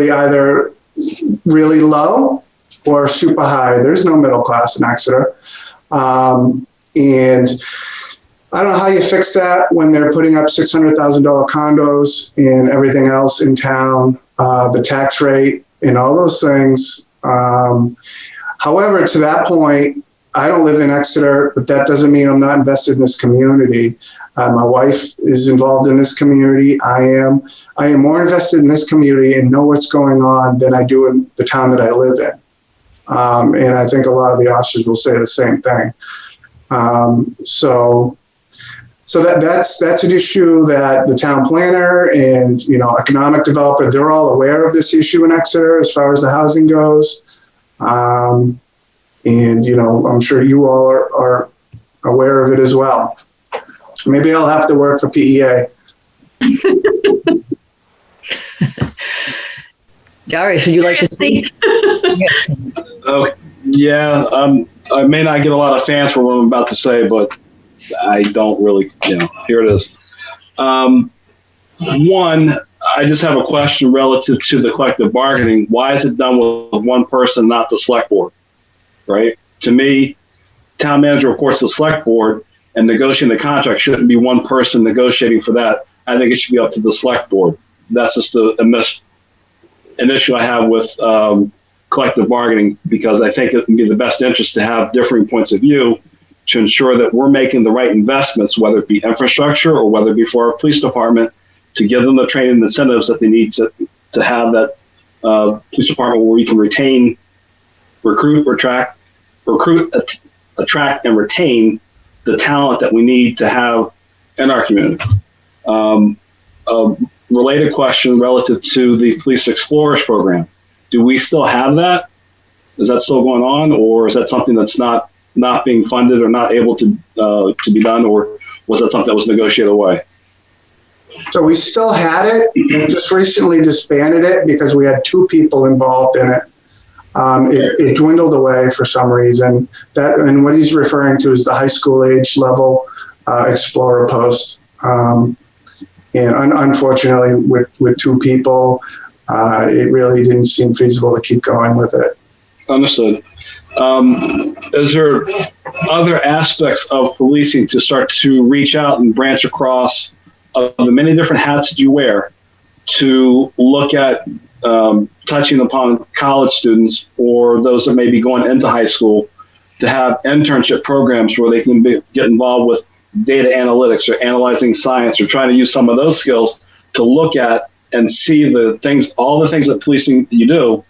either really low or super high. There's no middle class in Exeter. And I don't know how you fix that when they're putting up $600,000 condos and everything else in town, the tax rate and all those things. However, to that point, I don't live in Exeter, but that doesn't mean I'm not invested in this community. My wife is involved in this community. I am more invested in this community and know what's going on than I do in the town that I live in. And I think a lot of the officers will say the same thing. So that's an issue that the town planner and, economic developer, they're all aware of this issue in Exeter as far as the housing goes. And, I'm sure you all are aware of it as well. Maybe I'll have to work for PEA. Darius, would you like to speak? Oh, yeah. I may not get a lot of fans for what I'm about to say, but I don't really, here it is. One, I just have a question relative to the collective bargaining. Why is it done with one person, not the select board? Right? To me, town manager reports to the select board, and negotiating the contract shouldn't be one person negotiating for that. I think it should be up to the select board. That's just an issue I have with collective bargaining, because I think it would be the best interest to have differing points of view to ensure that we're making the right investments, whether it be infrastructure or whether it be for our police department, to give them the training and incentives that they need to have that police department where we can retain, attract, and retain the talent that we need to have in our community. A related question relative to the Police Explorers program. Do we still have that? Is that still going on, or is that something that's not being funded or not able to be done, or was that something that was negotiated away? So we still had it, and just recently disbanded it because we had two people involved in it. It dwindled away for some reason. And what he's referring to is the high school age level Explorer post. And unfortunately, with two people, it really didn't seem feasible to keep going with it. Understood. Is there other aspects of policing to start to reach out and branch across of the many different hats that you wear to look at touching upon college students or those that may be going into high school to have internship programs where they can get involved with data analytics or analyzing science or trying to use some of those skills to look at and see all the things that policing you do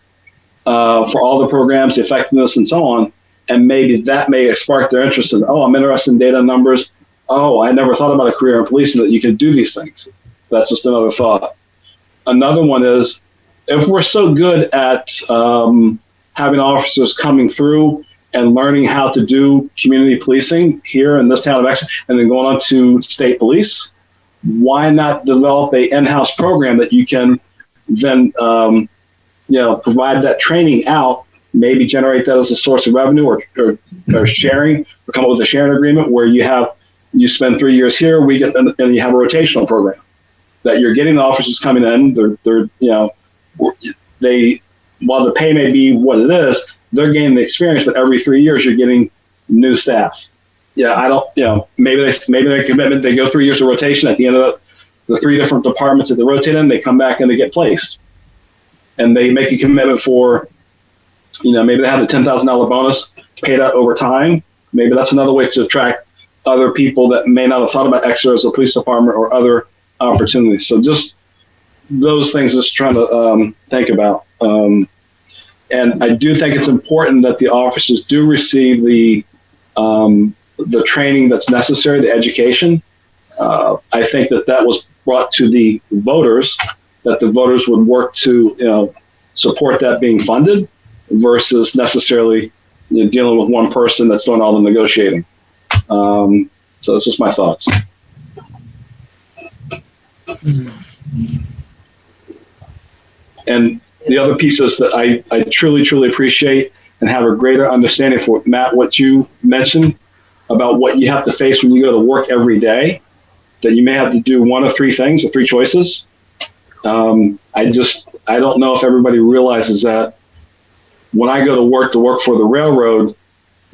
for all the programs, the effectiveness, and so on. And maybe that may spark their interest in, I'm interested in data and numbers. I never thought about a career in policing that you could do these things. That's just another thought. Another one is, if we're so good at having officers coming through and learning how to do community policing here in this town of Exeter and then going on to state police, why not develop a in-house program that you can then provide that training out, maybe generate that as a source of revenue or sharing, or come up with a sharing agreement where you spend 3 years here, and you have a rotational program that you're getting the officers coming in. While the pay may be what it is, they're gaining the experience, but every 3 years you're getting new staff. Maybe their commitment, they go 3 years of rotation. At the end of the three different departments that they rotate in, they come back and they get placed. And they make a commitment for, maybe they have a $10,000 bonus paid out over time. Maybe that's another way to attract other people that may not have thought about Exeter as a police department or other opportunities. So just those things, just trying to think about. And I do think it's important that the officers do receive the training that's necessary, the education. I think that was brought to the voters, that the voters would work to support that being funded versus necessarily dealing with one person that's doing all the negotiating. So that's just my thoughts. And the other piece is that I truly, truly appreciate and have a greater understanding for, Matt, what you mentioned about what you have to face when you go to work every day, that you may have to do one of three things or three choices. I don't know if everybody realizes that when I go to work for the railroad,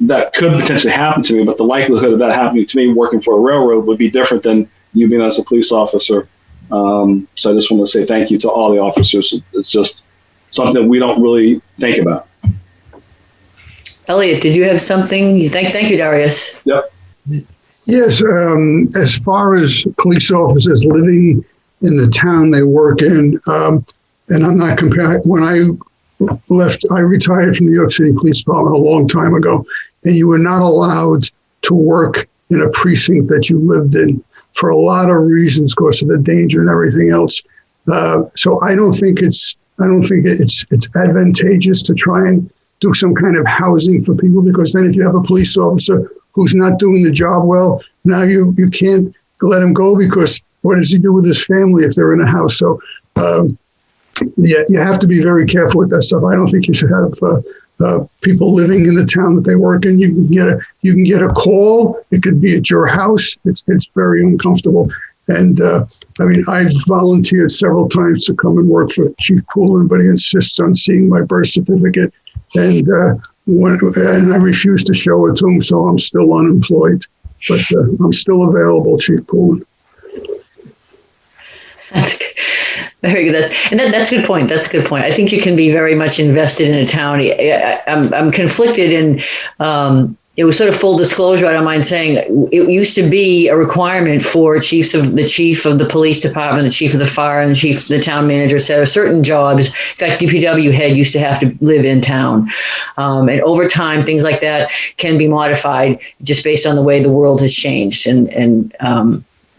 that could potentially happen to me, but the likelihood of that happening to me working for a railroad would be different than you being as a police officer. So I just want to say thank you to all the officers. It's just something that we don't really think about. Elliot, did you have something? Thank you, Darius. Yep. Yes, as far as police officers living in the town they work in, and I'm not comparing, when I retired from New York City Police Department a long time ago, and you were not allowed to work in a precinct that you lived in for a lot of reasons, because of the danger and everything else. So I don't think it's advantageous to try and do some kind of housing for people, because then if you have a police officer who's not doing the job well, now you can't let him go, because what does he do with his family if they're in a house? So you have to be very careful with that stuff. I don't think you should have people living in the town that they work in. You can get a call. It could be at your house. It's very uncomfortable. And I've volunteered several times to come and work for Chief Poulin, but he insists on seeing my birth certificate, and I refuse to show it to him, so I'm still unemployed. But I'm still available, Chief Poulin. That's good. Very good. That's a good point. That's a good point. I think you can be very much invested in a town. I'm conflicted in, it was sort of full disclosure. I don't mind saying it used to be a requirement for the chief of the police department, the chief of the fire, and the town manager, et cetera. Certain jobs, in fact, DPW head used to have to live in town. And over time, things like that can be modified just based on the way the world has changed. And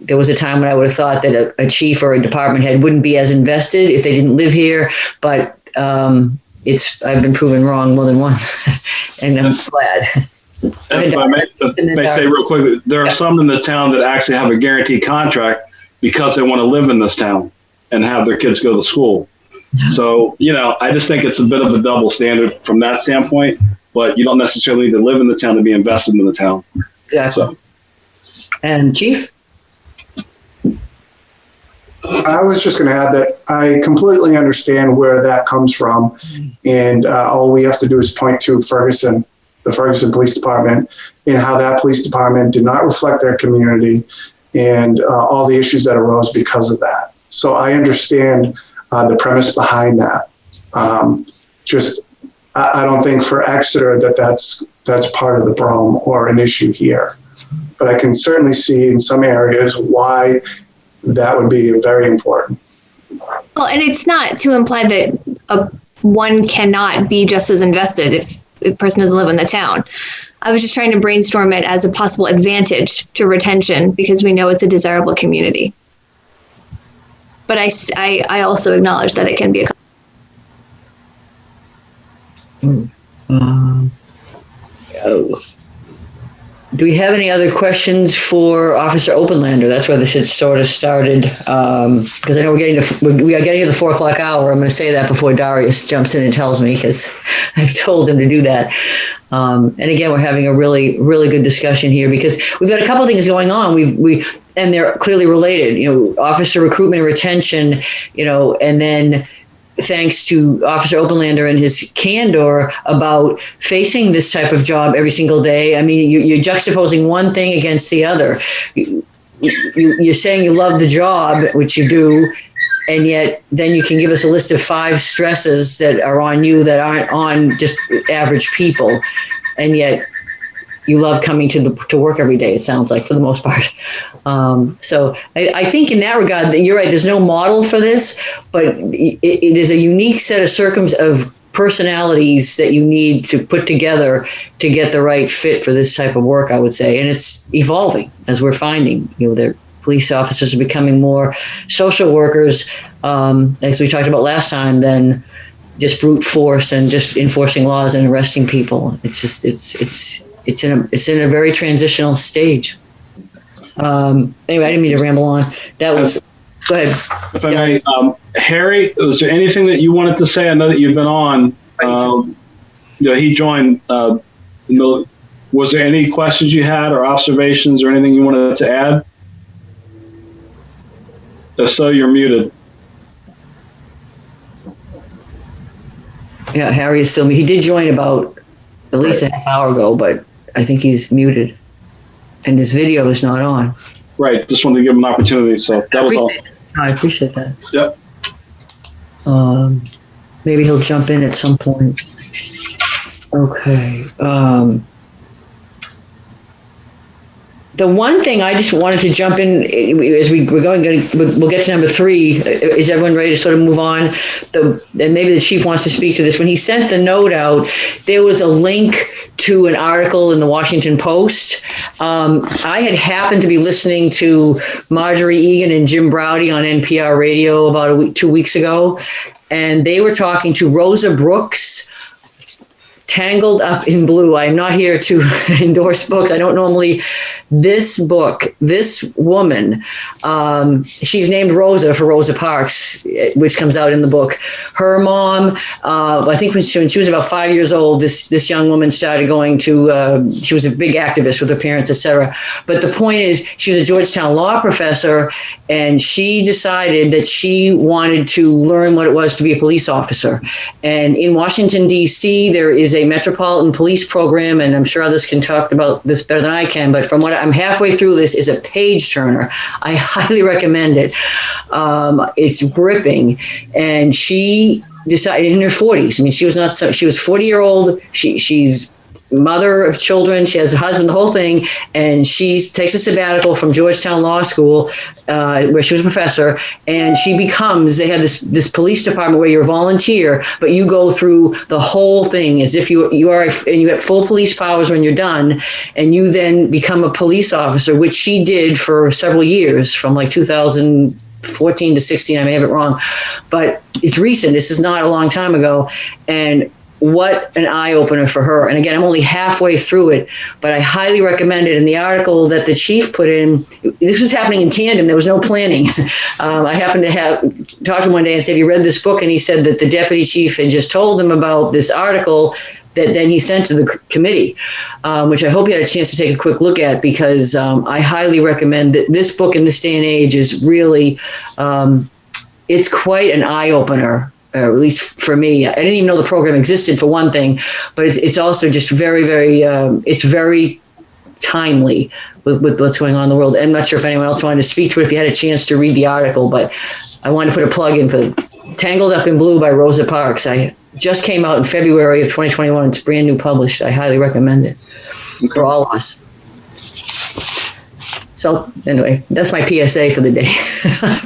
there was a time when I would have thought that a chief or a department head wouldn't be as invested if they didn't live here, but I've been proven wrong more than once, and I'm glad. If I may say real quick, there are some in the town that actually have a guaranteed contract because they want to live in this town and have their kids go to school. So, I just think it's a bit of a double standard from that standpoint, but you don't necessarily need to live in the town to be invested in the town. Exactly. And Chief? I was just going to add that I completely understand where that comes from. And all we have to do is point to Ferguson, the Ferguson Police Department, and how that police department did not reflect their community and all the issues that arose because of that. So I understand the premise behind that. I don't think for Exeter that's part of the problem or an issue here. But I can certainly see in some areas why that would be very important. Well, and it's not to imply that one cannot be just as invested if a person doesn't live in the town. I was just trying to brainstorm it as a possible advantage to retention because we know it's a desirable community. But I also acknowledge that it can be a Do we have any other questions for Officer Oppenlander? That's where this had sort of started, because I know we are getting to the 4 o'clock hour. I'm going to say that before Darius jumps in and tells me, because I've told him to do that. And again, we're having a really, really good discussion here because we've got a couple of things going on. And they're clearly related. Officer recruitment and retention. And then, thanks to Officer Oppenlander and his candor about facing this type of job every single day. I mean, you're juxtaposing one thing against the other. You're saying you love the job, which you do, and yet then you can give us a list of 5 stresses that are on you that aren't on just average people, and yet you love coming to work every day, it sounds like, for the most part. So I think in that regard, you're right, there's no model for this, but it is a unique set of personalities that you need to put together to get the right fit for this type of work, I would say. And it's evolving, as we're finding. The police officers are becoming more social workers, as we talked about last time, than just brute force and just enforcing laws and arresting people. It's in a very transitional stage. Anyway, I didn't mean to ramble on. Go ahead. If I may, Harry, was there anything that you wanted to say? I know that you've been on. He joined. Was there any questions you had or observations or anything you wanted to add? If so, you're muted. Yeah, Harry is still. He did join about at least a half hour ago, but I think he's muted. And his video is not on. Right. Just wanted to give him an opportunity. So that was all. I appreciate that. Yep. Maybe he'll jump in at some point. Okay. The one thing I just wanted to jump in as we'll get to number 3. Is everyone ready to sort of move on? And maybe the chief wants to speak to this. When he sent the note out, there was a link to an article in the Washington Post. I had happened to be listening to Marjorie Egan and Jim Browdy on NPR radio about 2 weeks ago, and they were talking to Rosa Brooks, Tangled Up in Blue. I'm not here to endorse books. I don't normally. This book, this woman, she's named Rosa for Rosa Parks, which comes out in the book. Her mom, I think when she was about 5 years old, this young woman started going to, she was a big activist with her parents, etc. But the point is, she was a Georgetown law professor, and she decided that she wanted to learn what it was to be a police officer. And in Washington, D.C., there is a Metropolitan Police Program, and I'm sure others can talk about this better than I can, but from what I'm halfway through, this is a page turner. I highly recommend it. It's gripping. And she decided in her 40s. I mean, she was 40-year-old. She's mother of children. She has a husband, the whole thing. And she takes a sabbatical from Georgetown Law School, where she was a professor. And they have this police department where you're a volunteer, but you go through the whole thing as if you are, and you have full police powers when you're done. And you then become a police officer, which she did for several years, from like 2014 to 16. I may have it wrong, but it's recent. This is not a long time ago. And what an eye-opener for her. And again, I'm only halfway through it, but I highly recommend it. In the article that the chief put in, this was happening in tandem. There was no planning. I happened to talk to him one day and say, have you read this book? And he said that the deputy chief had just told him about this article that then he sent to the committee, which I hope you had a chance to take a quick look at, because I highly recommend that this book in this day and age is really, it's quite an eye-opener. At least for me, I didn't even know the program existed, for one thing, but it's also just very, very, it's very timely with what's going on in the world. I'm not sure if anyone else wanted to speak to it, if you had a chance to read the article, but I wanted to put a plug in for Tangled Up in Blue by Rosa Parks. I just came out in February of 2021. It's brand new published. I highly recommend it for all of us. So anyway, that's my PSA for the day,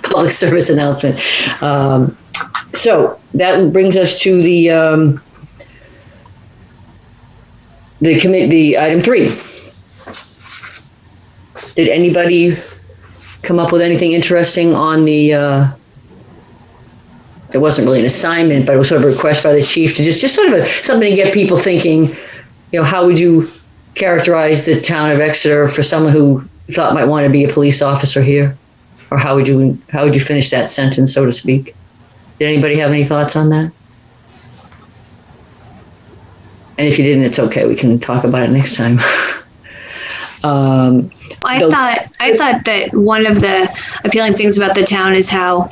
public service announcement. So that brings us to the item 3. Did anybody come up with anything interesting on the? It wasn't really an assignment, but it was sort of a request by the chief to just sort of something to get people thinking. You know, how would you characterize the town of Exeter for someone who thought might want to be a police officer here, or how would you finish that sentence, so to speak? Did anybody have any thoughts on that? And if you didn't, it's okay. We can talk about it next time. I thought that one of the appealing things about the town is how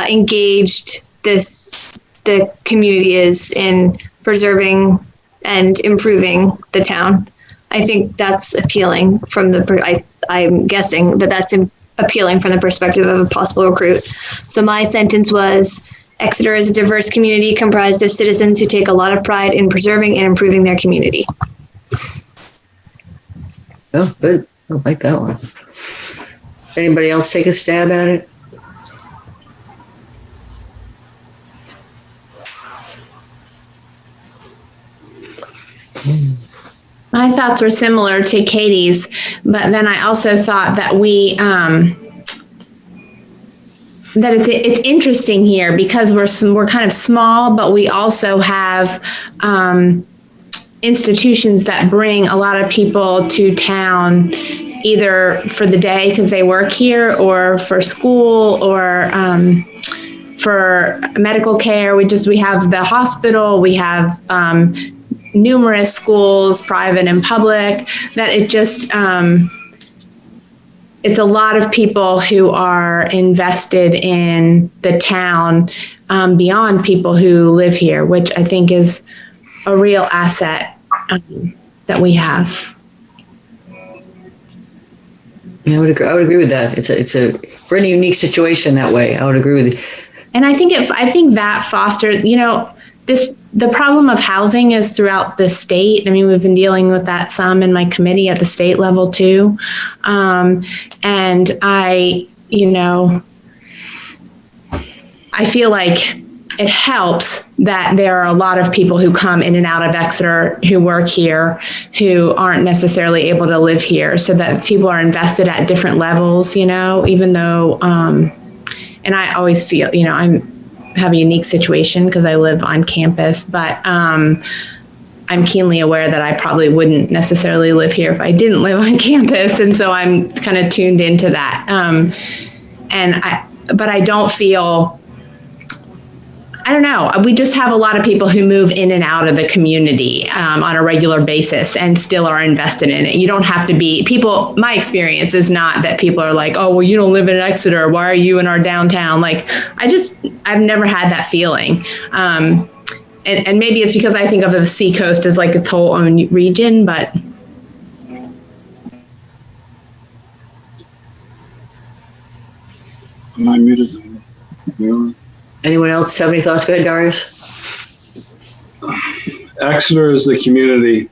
engaged the community is in preserving and improving the town. I think that's appealing from I'm guessing that's appealing from the perspective of a possible recruit. So my sentence was, Exeter is a diverse community comprised of citizens who take a lot of pride in preserving and improving their community. Oh, good. I like that one. Anybody else take a stab at it? My thoughts were similar to Katie's, but then I also thought that that it's interesting here because we're kind of small, but we also have institutions that bring a lot of people to town, either for the day because they work here, or for school, or for medical care. We have the hospital, we have numerous schools, private and public, that it just it's a lot of people who are invested in the town beyond people who live here, which I think is a real asset that we have. Yeah, I would agree with that. We're in a unique situation that way. I would agree with you. And I think that fosters, the problem of housing is throughout the state. I mean, we've been dealing with that some in my committee at the state level too. And I feel like it helps that there are a lot of people who come in and out of Exeter who work here who aren't necessarily able to live here, so that people are invested at different levels, even though, and I always feel, have a unique situation because I live on campus, but I'm keenly aware that I probably wouldn't necessarily live here if I didn't live on campus. And so I'm kind of tuned into that. But I don't feel, I don't know. We just have a lot of people who move in and out of the community on a regular basis and still are invested in it. You don't have to be people. My experience is not that people are like, oh, well, you don't live in Exeter. Why are you in our downtown? Like, I've never had that feeling. And maybe it's because I think of the Seacoast as like its whole own region, but. Am I muted? Yeah. Anyone else have any thoughts? Go ahead, Darius. Exeter is the community.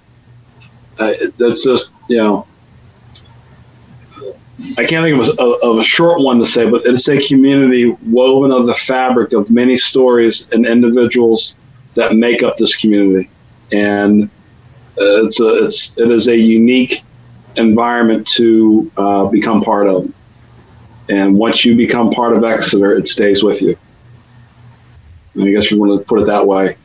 That's just, I can't think of a short one to say, but it's a community woven of the fabric of many stories and individuals that make up this community. And it is a unique environment to become part of. And once you become part of Exeter, it stays with you. I guess you want to put it that way.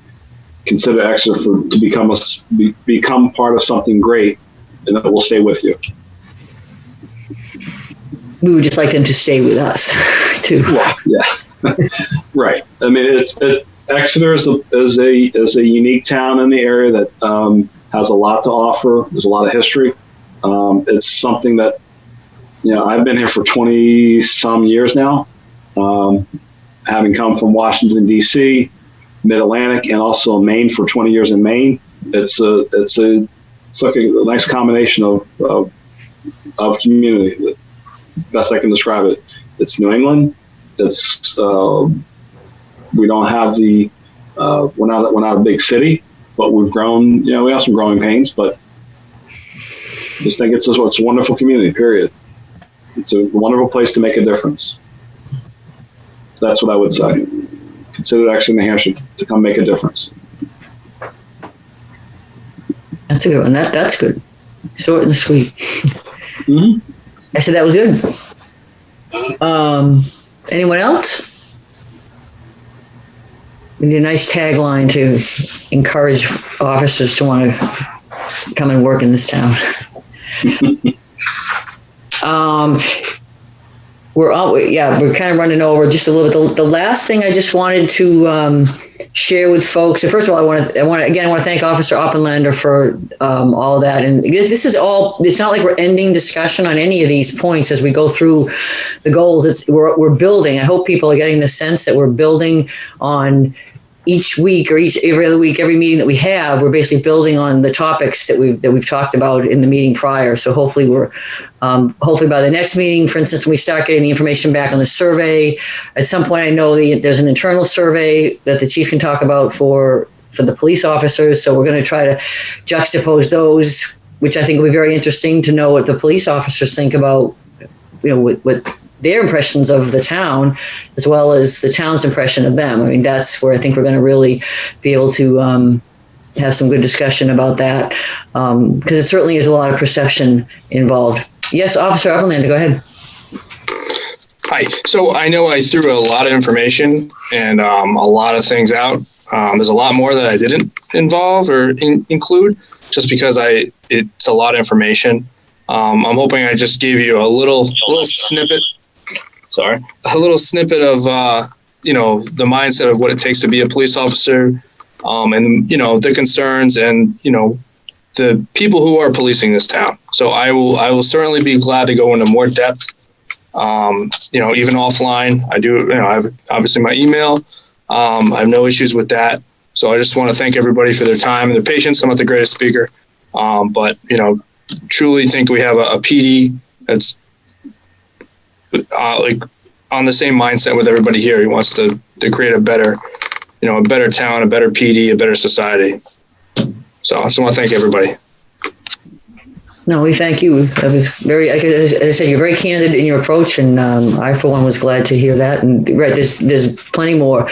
consider Exeter to become part of something great, and that will stay with you. We would just like them to stay with us too. Well, yeah, right. I mean, Exeter is a unique town in the area that has a lot to offer. There's a lot of history. It's something that, I've been here for 20 some years now, having come from Washington, D.C., Mid-Atlantic, and also Maine for 20 years in Maine. It's like a nice combination of community. The best I can describe it. It's New England. It's we don't have we're not a big city, but we've grown. We have some growing pains, but I just think it's a wonderful community. Period. It's a wonderful place to make a difference. That's what I would say. Consider Exeter, New Hampshire, to come make a difference. That's a good one. That's good. Short and sweet. Mm-hmm. I said that was good. Anyone else? We need a nice tagline to encourage officers to want to come and work in this town. We're kind of running over just a little bit. The last thing I just wanted to share with folks. So first of all, I want to thank Officer Oppenlander for all of that. And this is all. It's not like we're ending discussion on any of these points as we go through the goals. We're building. I hope people are getting the sense that we're building on each week or every other week, every meeting that we have. We're basically building on the topics that we've talked about in the meeting prior. So hopefully hopefully by the next meeting, for instance, when we start getting the information back on the survey, at some point I know there's an internal survey that the chief can talk about for the police officers. So we're going to try to juxtapose those, which I think will be very interesting to know what the police officers think about, with their impressions of the town, as well as the town's impression of them. I mean, that's where I think we're going to really be able to have some good discussion about that, because it certainly is a lot of perception involved. Yes, Officer Oppenlander, go ahead. Hi. So I know I threw a lot of information and a lot of things out. There's a lot more that I didn't involve or include, just because it's a lot of information. I'm hoping I just gave you a little snippet. Sorry, a little snippet of the mindset of what it takes to be a police officer, and the concerns and the people who are policing this town. So I will certainly be glad to go into more depth. Even offline. I have obviously my email. I have no issues with that. So I just want to thank everybody for their time and their patience. I'm not the greatest speaker, but truly think we have a PD that's on the same mindset with everybody here. He wants to create a better town, a better PD, a better society. So I just want to thank everybody. No, we thank you. That was as I said, you're very candid in your approach, and I, for one, was glad to hear that. And right, there's plenty more.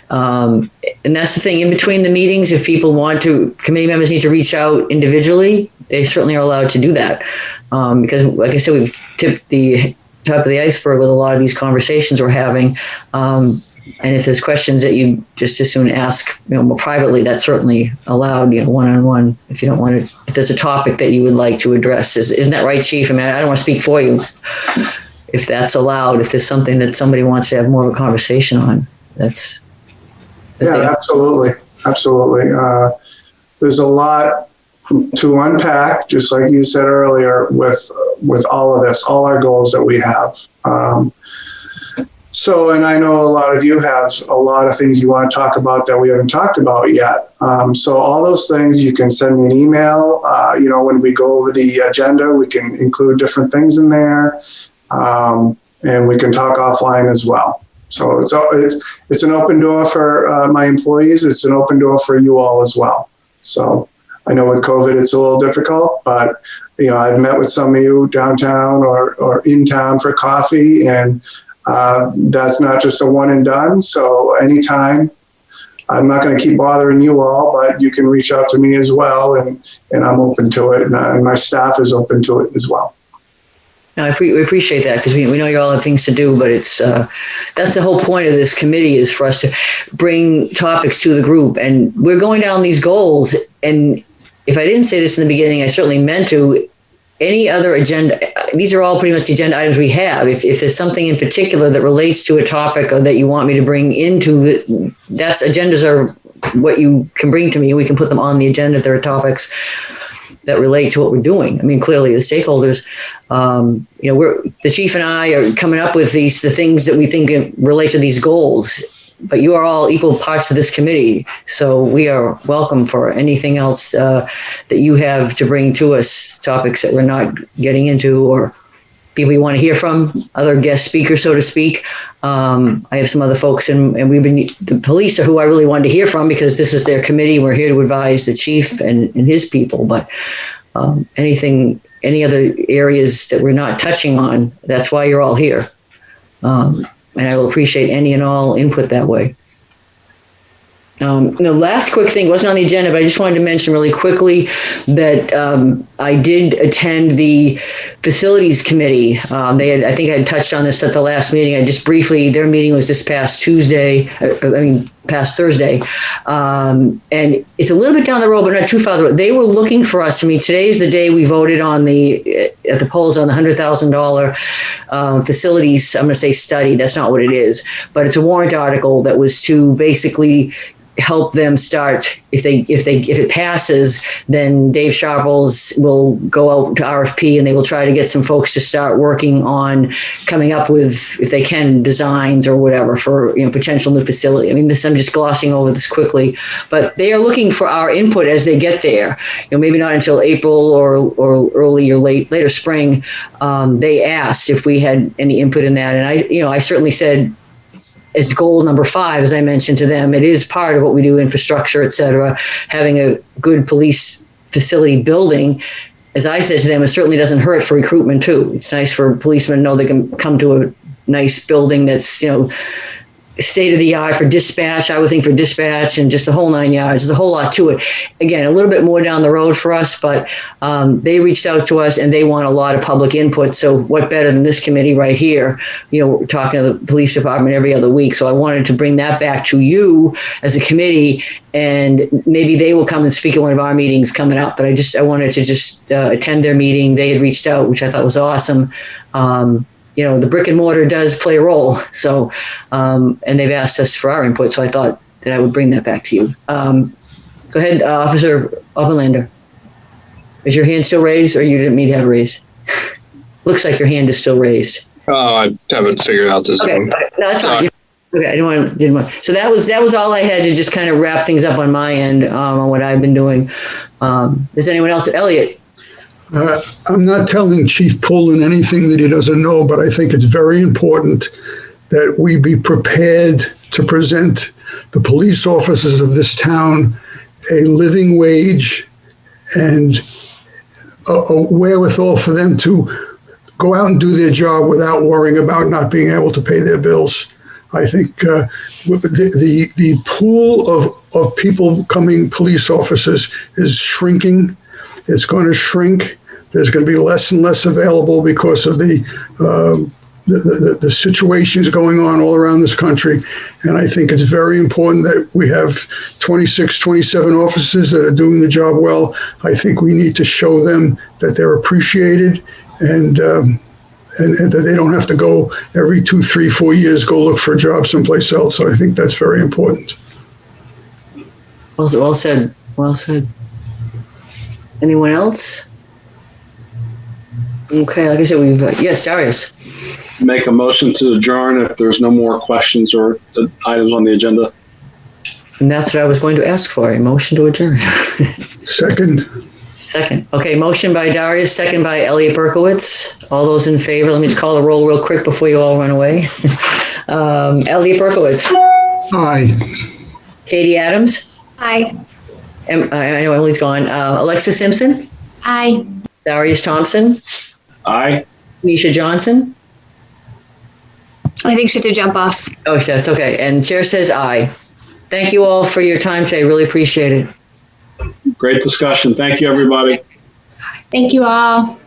And that's the thing. In between the meetings, if people want to, committee members need to reach out individually, they certainly are allowed to do that. Because, like I said, we've tipped the top of the iceberg with a lot of these conversations we're having. And if there's questions that you just as soon ask, more privately, that's certainly allowed, one-on-one. If you don't want to, if there's a topic that you would like to address, isn't that right, Chief? I mean, I don't want to speak for you. If that's allowed, if there's something that somebody wants to have more of a conversation on, absolutely. There's a lot to unpack, just like you said earlier, with all of this, all our goals that we have. And I know a lot of you have a lot of things you want to talk about that we haven't talked about yet. So all those things, you can send me an email. When we go over the agenda, we can include different things in there, and we can talk offline as well. So it's an open door for my employees. It's an open door for you all as well. So I know with COVID, it's a little difficult, but I've met with some of you downtown or in town for coffee, and that's not just a one and done. So anytime, I'm not going to keep bothering you all, but you can reach out to me as well, and I'm open to it, and my staff is open to it as well. No, we appreciate that because we know you all have things to do, but it's that's the whole point of this committee is for us to bring topics to the group, and we're going down these goals. And if I didn't say this in the beginning, I certainly meant to. Any other agenda, these are all pretty much the agenda items we have. If there's something in particular that relates to a topic or that you want me to bring into, that's agendas are what you can bring to me. We can put them on the agenda. There are topics that relate to what we're doing. I mean, clearly the stakeholders, the chief and I are coming up with the things that we think relate to these goals. But you are all equal parts of this committee, so we are welcome for anything else that you have to bring to us, topics that we're not getting into or people you want to hear from, other guest speakers, so to speak. I have some other folks, and the police are who I really wanted to hear from because this is their committee. We're here to advise the chief and his people, but any other areas that we're not touching on, that's why you're all here. And I will appreciate any and all input that way. The last quick thing wasn't on the agenda, but I just wanted to mention really quickly that I did attend the facilities committee. I think I had touched on this at the last meeting. Their meeting was this past past Thursday. And it's a little bit down the road, but not too far. They were looking for us. I mean, today's the day we voted at the polls on the $100,000 facilities, I'm going to say study. That's not what it is, but it's a warrant article that was to basically help them start. If it passes, then Dave Sharples will go out to RFP and they will try to get some folks to start working on coming up with, if they can, designs or whatever for potential new facility. I mean, I'm just glossing over this quickly, but they are looking for our input as they get there. Maybe not until April or early or later spring. They asked if we had any input in that, and I certainly said, as goal number 5, as I mentioned to them, it is part of what we do, infrastructure, et cetera. Having a good police facility building, as I said to them, it certainly doesn't hurt for recruitment too. It's nice for policemen to know they can come to a nice building that's, state of the art for dispatch. I would think for dispatch and just the whole 9 yards. There's a whole lot to it. Again, a little bit more down the road for us, but they reached out to us and they want a lot of public input. So what better than this committee right here? We're talking to the police department every other week. So I wanted to bring that back to you as a committee, and maybe they will come and speak at one of our meetings coming up. But I wanted to attend their meeting. They had reached out, which I thought was awesome. The brick and mortar does play a role. So, and they've asked us for our input. So I thought that I would bring that back to you. Go ahead, Officer Oppenlander. Is your hand still raised, or you didn't mean to have it raised? Looks like your hand is still raised. Oh, I haven't figured out this. Okay, no, that's fine. Okay, I didn't want. So that was all I had to just kind of wrap things up on my end on what I've been doing. Does anyone else? Elliot. I'm not telling Chief Pullen anything that he doesn't know, but I think it's very important that we be prepared to present the police officers of this town a living wage and a wherewithal for them to go out and do their job without worrying about not being able to pay their bills. I think the pool of people becoming police officers is shrinking. It's going to shrink. There's going to be less and less available because of the situations going on all around this country. And I think it's very important that we have 26, 27 officers that are doing the job well. I think we need to show them that they're appreciated and that they don't have to go every 2, 3, 4 years, go look for a job someplace else. So I think that's very important. Well said. Well said. Anyone else? Okay, like I said, yes, Darius. Make a motion to adjourn if there's no more questions or items on the agenda. And that's what I was going to ask for, a motion to adjourn. Second. Okay, motion by Darius, second by Elliot Berkowitz. All those in favor, let me just call the roll real quick before you all run away. Elliot Berkowitz. Aye. Katie Adams. Aye. I know Emily's gone. Alexa Simpson. Aye. Darius Thompson. Aye. Nisha Johnson. I think she had to jump off. Oh, that's okay. And chair says aye. Thank you all for your time today. Really appreciate it. Great discussion. Thank you, everybody. Thank you all.